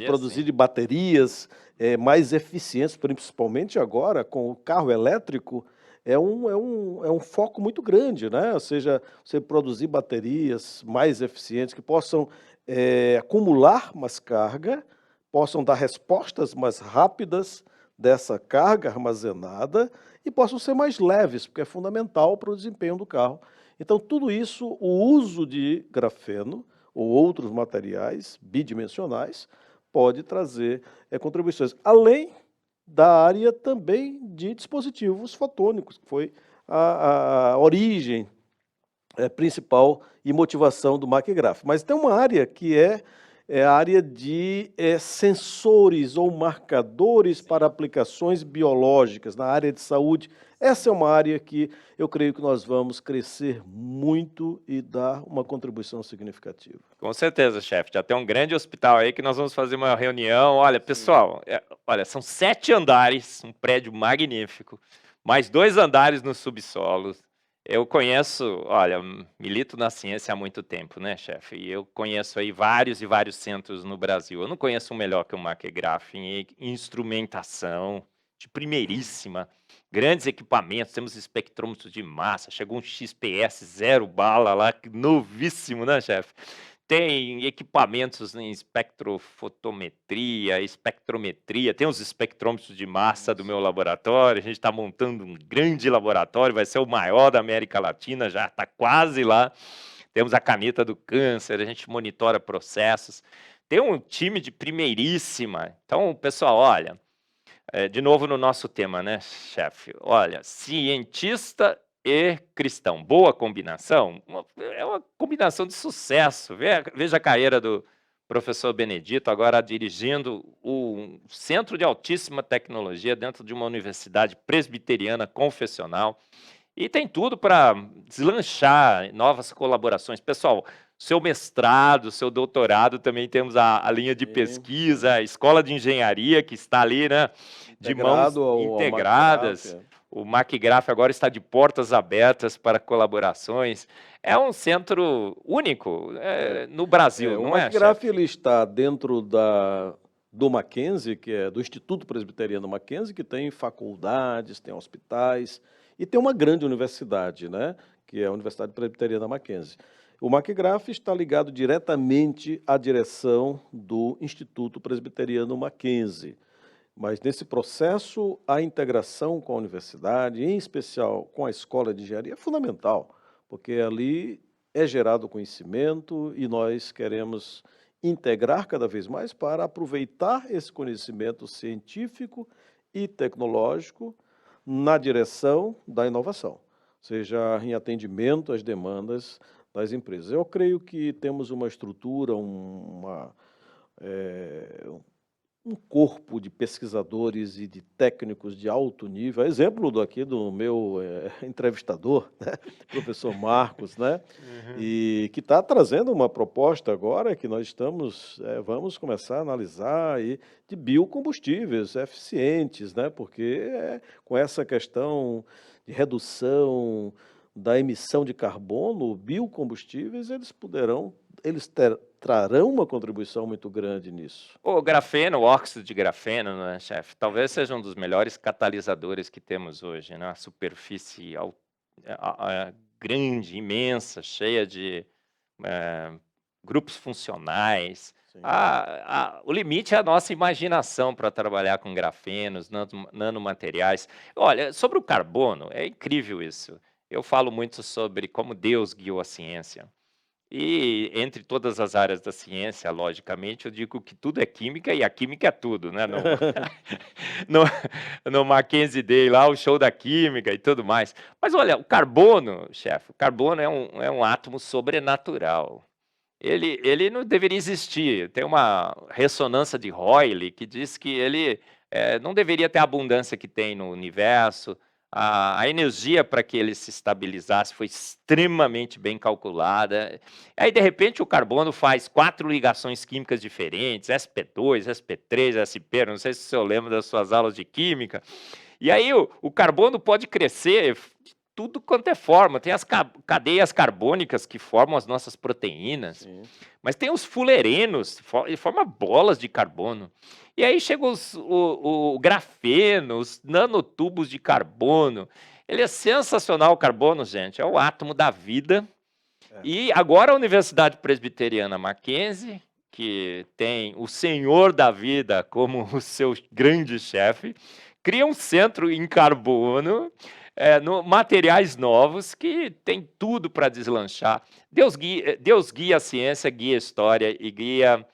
Produzir de baterias mais eficientes, principalmente agora com o carro elétrico, é um foco muito grande, né? Ou seja, você produzir baterias mais eficientes que possam acumular mais carga, possam dar respostas mais rápidas dessa carga armazenada e possam ser mais leves, porque é fundamental para o desempenho do carro. Então, tudo isso, o uso de grafeno ou outros materiais bidimensionais pode trazer contribuições, além da área também de dispositivos fotônicos, que foi a origem principal e motivação do McGrath. Mas tem uma área que é a área de sensores ou marcadores para aplicações biológicas na área de saúde. Essa é uma área que eu creio que nós vamos crescer muito e dar uma contribuição significativa. Com certeza, chefe. Já tem um grande hospital aí que nós vamos fazer uma reunião. Olha, pessoal, olha, são 7 andares, um prédio magnífico, mais 2 andares no subsolo. Eu conheço, olha, milito na ciência há muito tempo, né, chefe? E eu conheço aí vários e vários centros no Brasil. Eu não conheço um melhor que o McGrath em instrumentação de primeiríssima, grandes equipamentos, temos espectrômetros de massa, chegou um XPS 0 bala lá, novíssimo, né, chefe? Tem equipamentos em espectrofotometria, espectrometria, tem os espectrômetros de massa do meu laboratório, a gente está montando um grande laboratório, vai ser o maior da América Latina, já está quase lá. Temos a caneta do câncer, a gente monitora processos, tem um time de primeiríssima. Então, pessoal, olha, de novo no nosso tema, né, chefe? Olha, cientista e cristão, boa combinação, é uma combinação de sucesso. Veja a carreira do professor Benedito, agora dirigindo o Centro de Altíssima Tecnologia dentro de uma universidade presbiteriana confessional, e tem tudo para deslanchar novas colaborações. Pessoal, seu mestrado, seu doutorado, também temos a linha de pesquisa, a escola de engenharia que está ali, né, de mãos integradas. O McGrath agora está de portas abertas para colaborações. É um centro único no Brasil, não é, O McGrath ele está dentro do Mackenzie, que é do Instituto Presbiteriano Mackenzie, que tem faculdades, tem hospitais e tem uma grande universidade, né, que é a Universidade Presbiteriana Mackenzie. O McGrath está ligado diretamente à direção do Instituto Presbiteriano Mackenzie. Mas nesse processo, a integração com a universidade, em especial com a escola de engenharia, é fundamental, porque ali é gerado conhecimento e nós queremos integrar cada vez mais para aproveitar esse conhecimento científico e tecnológico na direção da inovação, seja em atendimento às demandas das empresas. Eu creio que temos uma estrutura, um corpo de pesquisadores e de técnicos de alto nível, exemplo aqui do meu entrevistador, né, professor Marcos, né, e que está trazendo uma proposta agora que nós vamos começar a analisar de biocombustíveis eficientes, né, porque com essa questão de redução da emissão de carbono, biocombustíveis, eles trarão uma contribuição muito grande nisso. O grafeno, o óxido de grafeno, né, chefe, talvez seja um dos melhores catalisadores que temos hoje, né? A superfície grande, imensa, cheia de eh, grupos funcionais. Sim. O limite é a nossa imaginação para trabalhar com grafenos, nanomateriais. Olha, sobre o carbono, é incrível isso. Eu falo muito sobre como Deus guiou a ciência. E entre todas as áreas da ciência, logicamente, eu digo que tudo é química e a química é tudo, né? No, no Mackenzie Day lá, o show da química e tudo mais. Mas olha, o carbono, chefe, o carbono é um átomo sobrenatural. Ele não deveria existir. Tem uma ressonância de Royle que diz que ele não deveria ter a abundância que tem no universo. A energia para que ele se estabilizasse foi extremamente bem calculada. Aí, de repente, o carbono faz 4 ligações químicas diferentes, sp2, sp3, sp, não sei se o senhor lembra das suas aulas de química. E aí o carbono pode crescer de tudo quanto é forma. Tem as cadeias carbônicas que formam as nossas proteínas, Sim. mas tem os fulerenos, ele forma bolas de carbono. E aí chega o grafeno, os nanotubos de carbono. Ele é sensacional, o carbono, gente. É o átomo da vida. E agora a Universidade Presbiteriana Mackenzie, que tem o Senhor da Vida como o seu grande chefe, cria um centro em carbono, materiais novos, que tem tudo para deslanchar. Deus guia a ciência, guia a história e guia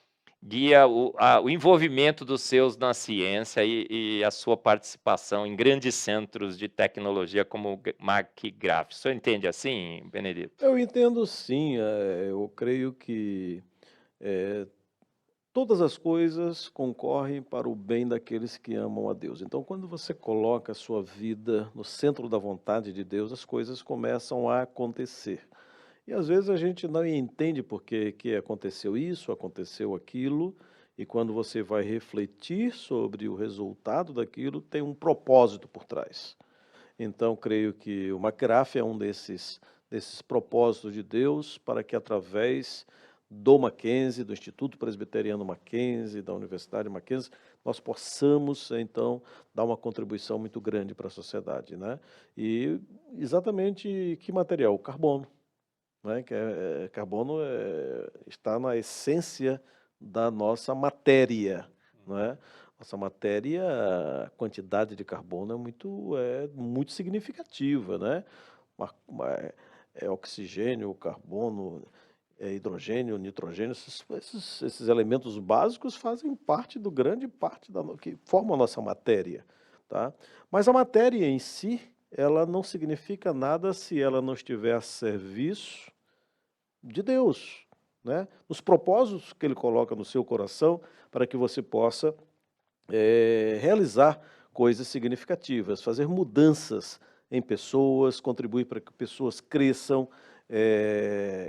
o envolvimento dos seus na ciência e a sua participação em grandes centros de tecnologia como o McGrath. O senhor entende assim, Benedito? Eu entendo sim, eu creio que todas as coisas concorrem para o bem daqueles que amam a Deus. Então, quando você coloca a sua vida no centro da vontade de Deus, as coisas começam a acontecer. E às vezes a gente não entende por que aconteceu isso, aconteceu aquilo, e quando você vai refletir sobre o resultado daquilo, tem um propósito por trás. Então, creio que o McGrath é um desses propósitos de Deus para que, através do Mackenzie, do Instituto Presbiteriano Mackenzie, da Universidade Mackenzie, nós possamos, então, dar uma contribuição muito grande para a sociedade, né? E exatamente que material? O carbono, né? Carbono está na essência da nossa matéria, né? Nossa matéria, a quantidade de carbono é muito significativa, né? Oxigênio, carbono, hidrogênio, nitrogênio, esses elementos básicos fazem parte do grande parte que forma a nossa matéria, tá? Mas a matéria em si, ela não significa nada se ela não estiver a serviço de Deus, né? Os propósitos que Ele coloca no seu coração para que você possa realizar coisas significativas, fazer mudanças em pessoas, contribuir para que pessoas cresçam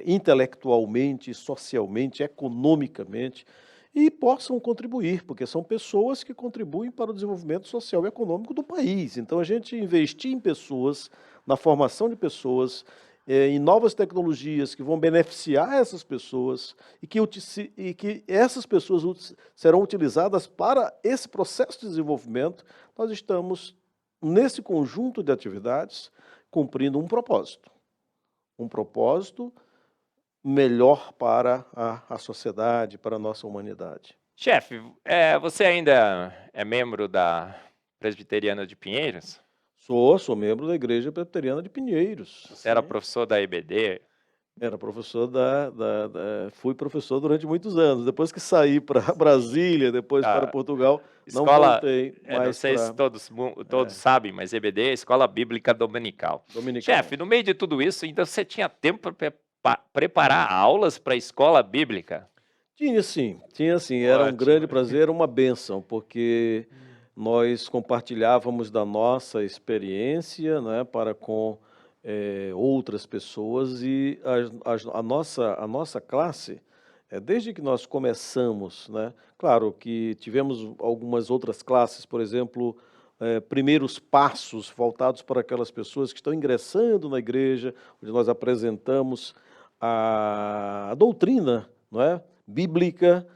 intelectualmente, socialmente, economicamente e possam contribuir, porque são pessoas que contribuem para o desenvolvimento social e econômico do país. Então, a gente investir em pessoas, na formação de pessoas, em novas tecnologias que vão beneficiar essas pessoas e que essas pessoas serão utilizadas para esse processo de desenvolvimento, nós estamos, nesse conjunto de atividades, cumprindo um propósito melhor para a sociedade, para a nossa humanidade. Chefe, você ainda é membro da Presbiteriana de Pinheiros? Sou membro da Igreja Presbiteriana de Pinheiros. Você era professor da EBD? Era professor fui professor durante muitos anos. Depois que saí para Brasília, depois para Portugal, não voltei mais. Não sei se todos sabem, mas EBD é Escola Bíblica Dominical. Chefe, no meio de tudo isso, ainda você tinha tempo para preparar aulas para a escola bíblica? Tinha sim. Era um grande prazer, uma bênção, porque nós compartilhávamos da nossa experiência, né, para com outras pessoas e a nossa classe, desde que nós começamos, né, claro que tivemos algumas outras classes, por exemplo, primeiros passos voltados para aquelas pessoas que estão ingressando na igreja, onde nós apresentamos a doutrina, não é, bíblica,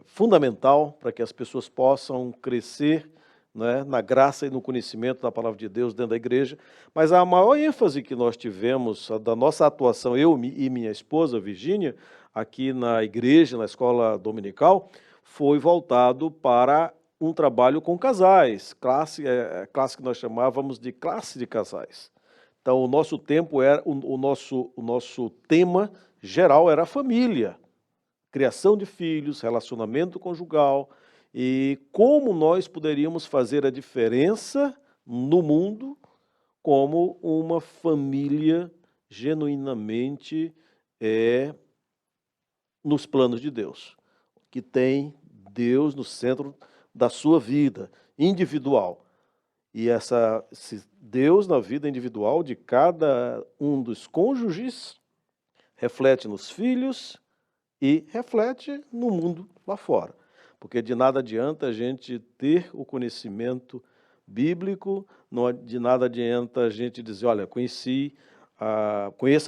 fundamental para que as pessoas possam crescer, né, na graça e no conhecimento da palavra de Deus dentro da igreja. Mas a maior ênfase que nós tivemos da nossa atuação, eu e minha esposa, Virgínia, aqui na igreja, na escola dominical, foi voltado para um trabalho com casais, classe que nós chamávamos de classe de casais. Então, o nosso tempo era, o nosso tema geral era a família, criação de filhos, relacionamento conjugal e como nós poderíamos fazer a diferença no mundo como uma família genuinamente nos planos de Deus, que tem Deus no centro da sua vida individual. E esse Deus na vida individual de cada um dos cônjuges reflete nos filhos e reflete no mundo lá fora. Porque de nada adianta a gente ter o conhecimento bíblico, de nada adianta a gente dizer, olha, conheço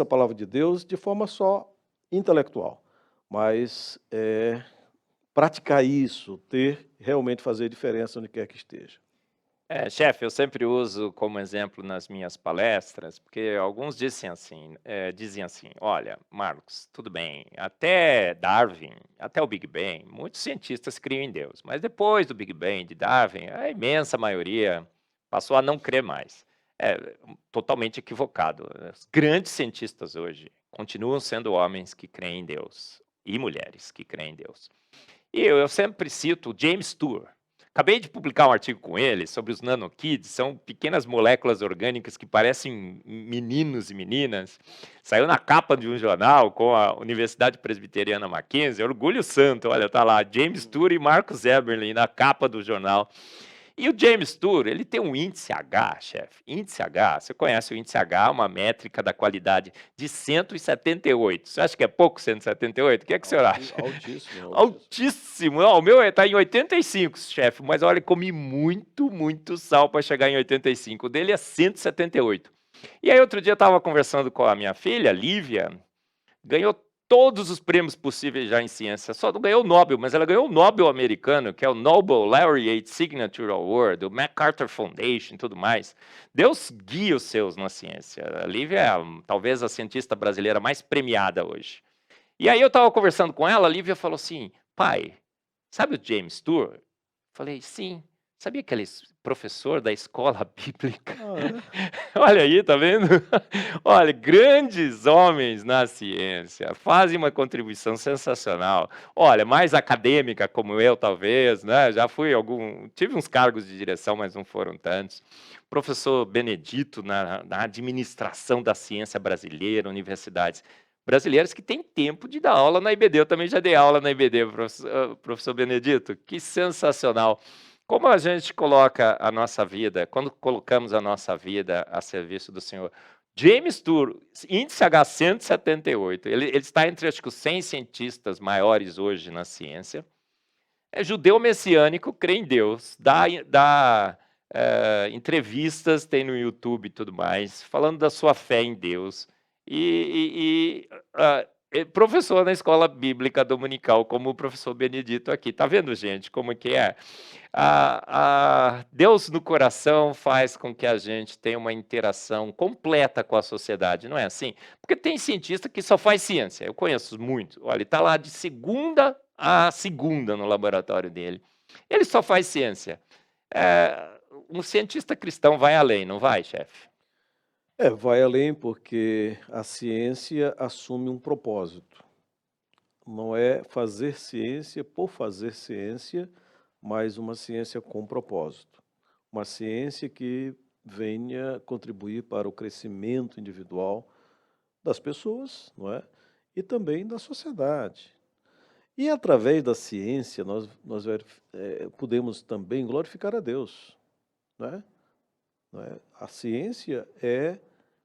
a palavra de Deus de forma só intelectual, mas praticar isso, realmente fazer diferença onde quer que esteja. Chefe, eu sempre uso como exemplo nas minhas palestras, porque alguns diziam assim, olha, Marcos, tudo bem, até Darwin, até o Big Bang, muitos cientistas criam em Deus, mas depois do Big Bang, de Darwin, a imensa maioria passou a não crer mais. É totalmente equivocado. Os grandes cientistas hoje continuam sendo homens que creem em Deus, e mulheres que creem em Deus. E eu sempre cito James Tour. Acabei de publicar um artigo com ele sobre os nanokids, são pequenas moléculas orgânicas que parecem meninos e meninas. Saiu na capa de um jornal com a Universidade Presbiteriana Mackenzie, orgulho santo, olha, tá lá, James Tour e Marcus Eberlin na capa do jornal. E o James Tour, ele tem um índice H, chefe. Índice H, você conhece o índice H, uma métrica da qualidade de 178. Você acha que é pouco 178? O que é que o senhor acha? Altíssimo. Altíssimo. Não, o meu está em 85, chefe, mas olha, comi muito sal para chegar em 85. O dele é 178. E aí outro dia eu estava conversando com a minha filha, Lívia, ganhou todos os prêmios possíveis já em ciência, só não ganhou o Nobel, mas ela ganhou o Nobel americano, que é o Nobel Laureate Signature Award, o MacArthur Foundation e tudo mais. Deus guia os seus na ciência. A Lívia é talvez a cientista brasileira mais premiada hoje. E aí eu estava conversando com ela, a Lívia falou assim, pai, sabe o James Tour? Falei, sim. Sabia que ele é professor da escola bíblica? Olha aí, tá vendo? Olha, grandes homens na ciência fazem uma contribuição sensacional. Olha, mais acadêmica como eu, talvez, né? Já tive uns cargos de direção, mas não foram tantos. Professor Benedito na administração da ciência brasileira, universidades brasileiras que têm tempo de dar aula na IBD. Eu também já dei aula na IBD, professor Benedito. Que sensacional. Como a gente coloca a nossa vida, quando colocamos a nossa vida a serviço do Senhor? James Tour, índice H178, ele está entre acho que os 100 cientistas maiores hoje na ciência. É judeu messiânico, crê em Deus, dá entrevistas, tem no YouTube e tudo mais, falando da sua fé em Deus. Professor na escola bíblica dominical, como o professor Benedito aqui. Tá vendo, gente, como que é? Deus no coração faz com que a gente tenha uma interação completa com a sociedade, não é assim? Porque tem cientista que só faz ciência, eu conheço muito. Olha, ele está lá de segunda a segunda no laboratório dele. Ele só faz ciência. Um cientista cristão vai além, não vai, chefe? Vai além porque a ciência assume um propósito. Não é fazer ciência por fazer ciência, mas uma ciência com propósito. Uma ciência que venha contribuir para o crescimento individual das pessoas, não é? E também da sociedade. E através da ciência nós podemos também glorificar a Deus, não é? A ciência é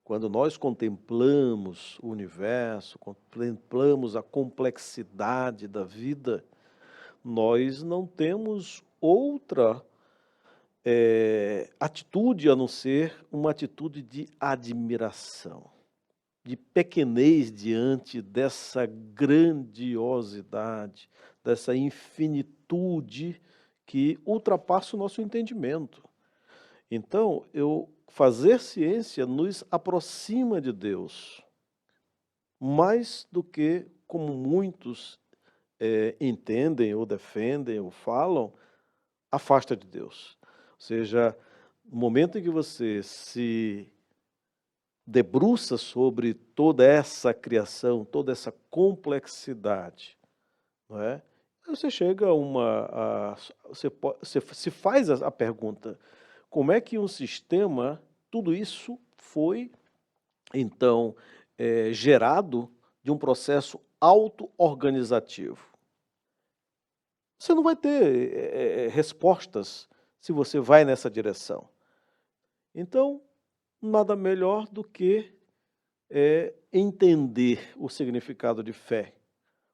quando nós contemplamos o universo, contemplamos a complexidade da vida, nós não temos outra atitude a não ser uma atitude de admiração, de pequenez diante dessa grandiosidade, dessa infinitude que ultrapassa o nosso entendimento. Então, fazer ciência nos aproxima de Deus, mais do que como muitos entendem ou defendem ou falam, afasta de Deus. Ou seja, no momento em que você se debruça sobre toda essa criação, toda essa complexidade, não é? Você chega você se faz a pergunta: como é que um sistema, tudo isso foi então gerado de um processo auto-organizativo? Você não vai ter respostas se você vai nessa direção. Então, nada melhor do que entender o significado de fé,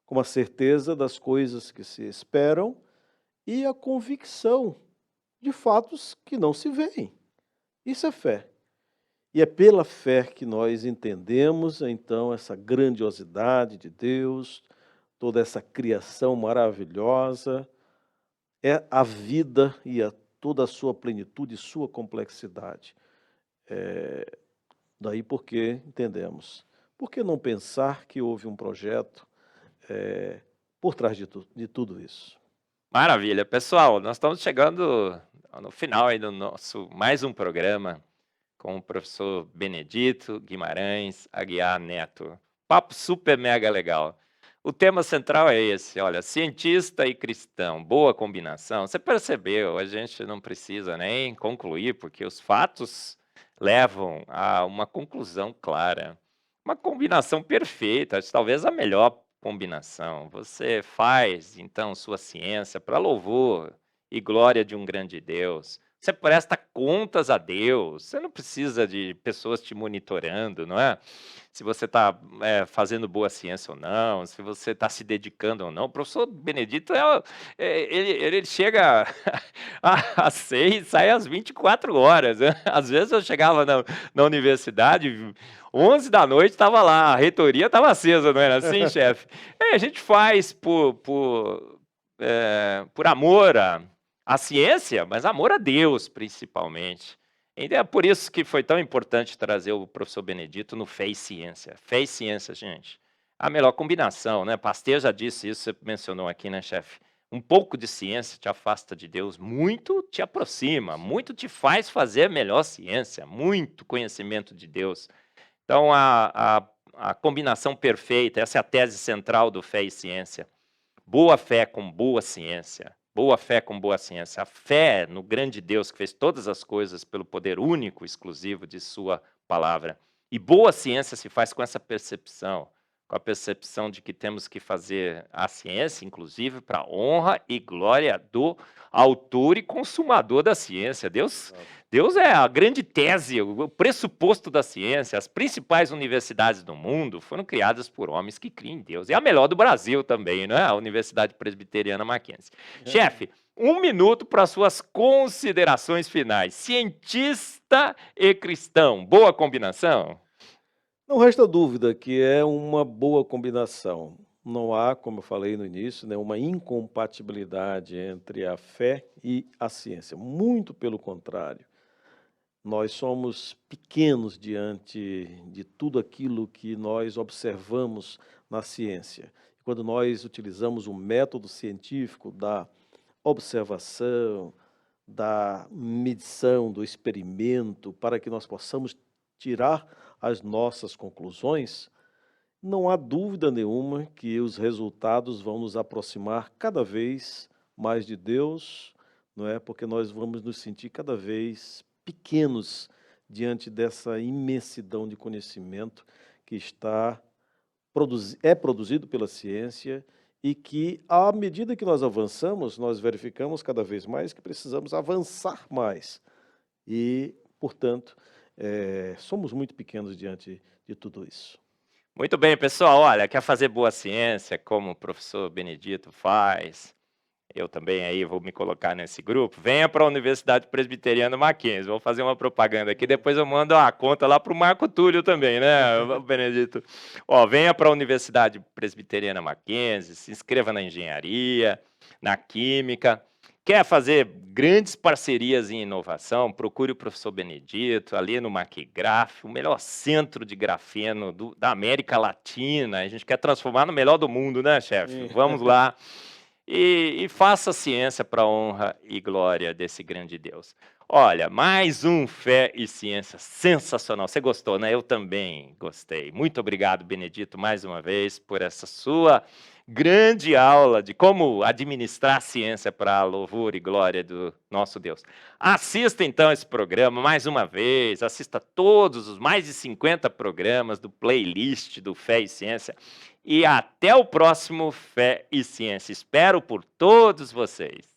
com a certeza das coisas que se esperam e a convicção de fatos que não se veem. Isso é fé. E é pela fé que nós entendemos, então, essa grandiosidade de Deus, toda essa criação maravilhosa, é a vida e toda a sua plenitude e sua complexidade. Daí porque entendemos. Por que não pensar que houve um projeto por trás de tudo isso? Maravilha. Pessoal, nós estamos chegando no final aí do nosso mais um programa com o professor Benedito Guimarães Aguiar Neto. Papo super mega legal. O tema central é esse, olha, cientista e cristão, boa combinação. Você percebeu, a gente não precisa nem concluir, porque os fatos levam a uma conclusão clara. Uma combinação perfeita, talvez a melhor combinação. Você faz, então, sua ciência para louvor e glória de um grande Deus. Você presta contas a Deus, você não precisa de pessoas te monitorando, não é? Se você está fazendo boa ciência ou não, se você está se dedicando ou não. O professor Benedito, ele chega às 6, sai às 24 horas. Né? Às vezes eu chegava na universidade, 11 da noite, estava lá, a reitoria estava acesa, não era assim, chefe? A gente faz por amor a ciência, mas amor a Deus, principalmente. E é por isso que foi tão importante trazer o professor Benedito no Fé e Ciência. Fé e Ciência, gente, a melhor combinação, né? Pasteur já disse isso, você mencionou aqui, né, chefe? Um pouco de ciência te afasta de Deus, muito te aproxima, muito te faz fazer melhor ciência, muito conhecimento de Deus. Então, a combinação perfeita, essa é a tese central do Fé e Ciência. Boa fé com boa ciência. Boa fé com boa ciência. A fé no grande Deus que fez todas as coisas pelo poder único, exclusivo de sua palavra. E boa ciência se faz com essa percepção, com a percepção de que temos que fazer a ciência, inclusive, para a honra e glória do autor e consumador da ciência. Deus é a grande tese, o pressuposto da ciência. As principais universidades do mundo foram criadas por homens que criam em Deus. E a melhor do Brasil também, não é? A Universidade Presbiteriana Mackenzie. Chefe, 1 minuto para suas considerações finais. Cientista e cristão, boa combinação? Não resta dúvida que é uma boa combinação. Não há, como eu falei no início, né, uma incompatibilidade entre a fé e a ciência. Muito pelo contrário. Nós somos pequenos diante de tudo aquilo que nós observamos na ciência. Quando nós utilizamos o método científico da observação, da medição, do experimento, para que nós possamos tirar as nossas conclusões, não há dúvida nenhuma que os resultados vão nos aproximar cada vez mais de Deus, não é? Porque nós vamos nos sentir cada vez pequenos diante dessa imensidão de conhecimento que é produzido pela ciência e que, à medida que nós avançamos, nós verificamos cada vez mais que precisamos avançar mais. E, portanto, somos muito pequenos diante de tudo isso. Muito bem, pessoal. Olha, quer fazer boa ciência, como o professor Benedito faz? eu também aí vou me colocar nesse grupo, venha para a Universidade Presbiteriana Mackenzie. Vou fazer uma propaganda aqui, depois eu mando a conta lá para o Marco Túlio também, né, Benedito? Ó, venha para a Universidade Presbiteriana Mackenzie, se inscreva na engenharia, na química. Quer fazer grandes parcerias em inovação? Procure o professor Benedito, ali no Maquigraf, o melhor centro de grafeno da América Latina. A gente quer transformar no melhor do mundo, né, chefe? Vamos lá. E faça ciência para a honra e glória desse grande Deus. Olha, mais um Fé e Ciência sensacional. Você gostou, né? Eu também gostei. Muito obrigado, Benedito, mais uma vez, por essa sua grande aula de como administrar a ciência para a louvor e glória do nosso Deus. Assista, então, esse programa mais uma vez. Assista todos os mais de 50 programas do playlist do Fé e Ciência. E até o próximo Fé e Ciência. Espero por todos vocês.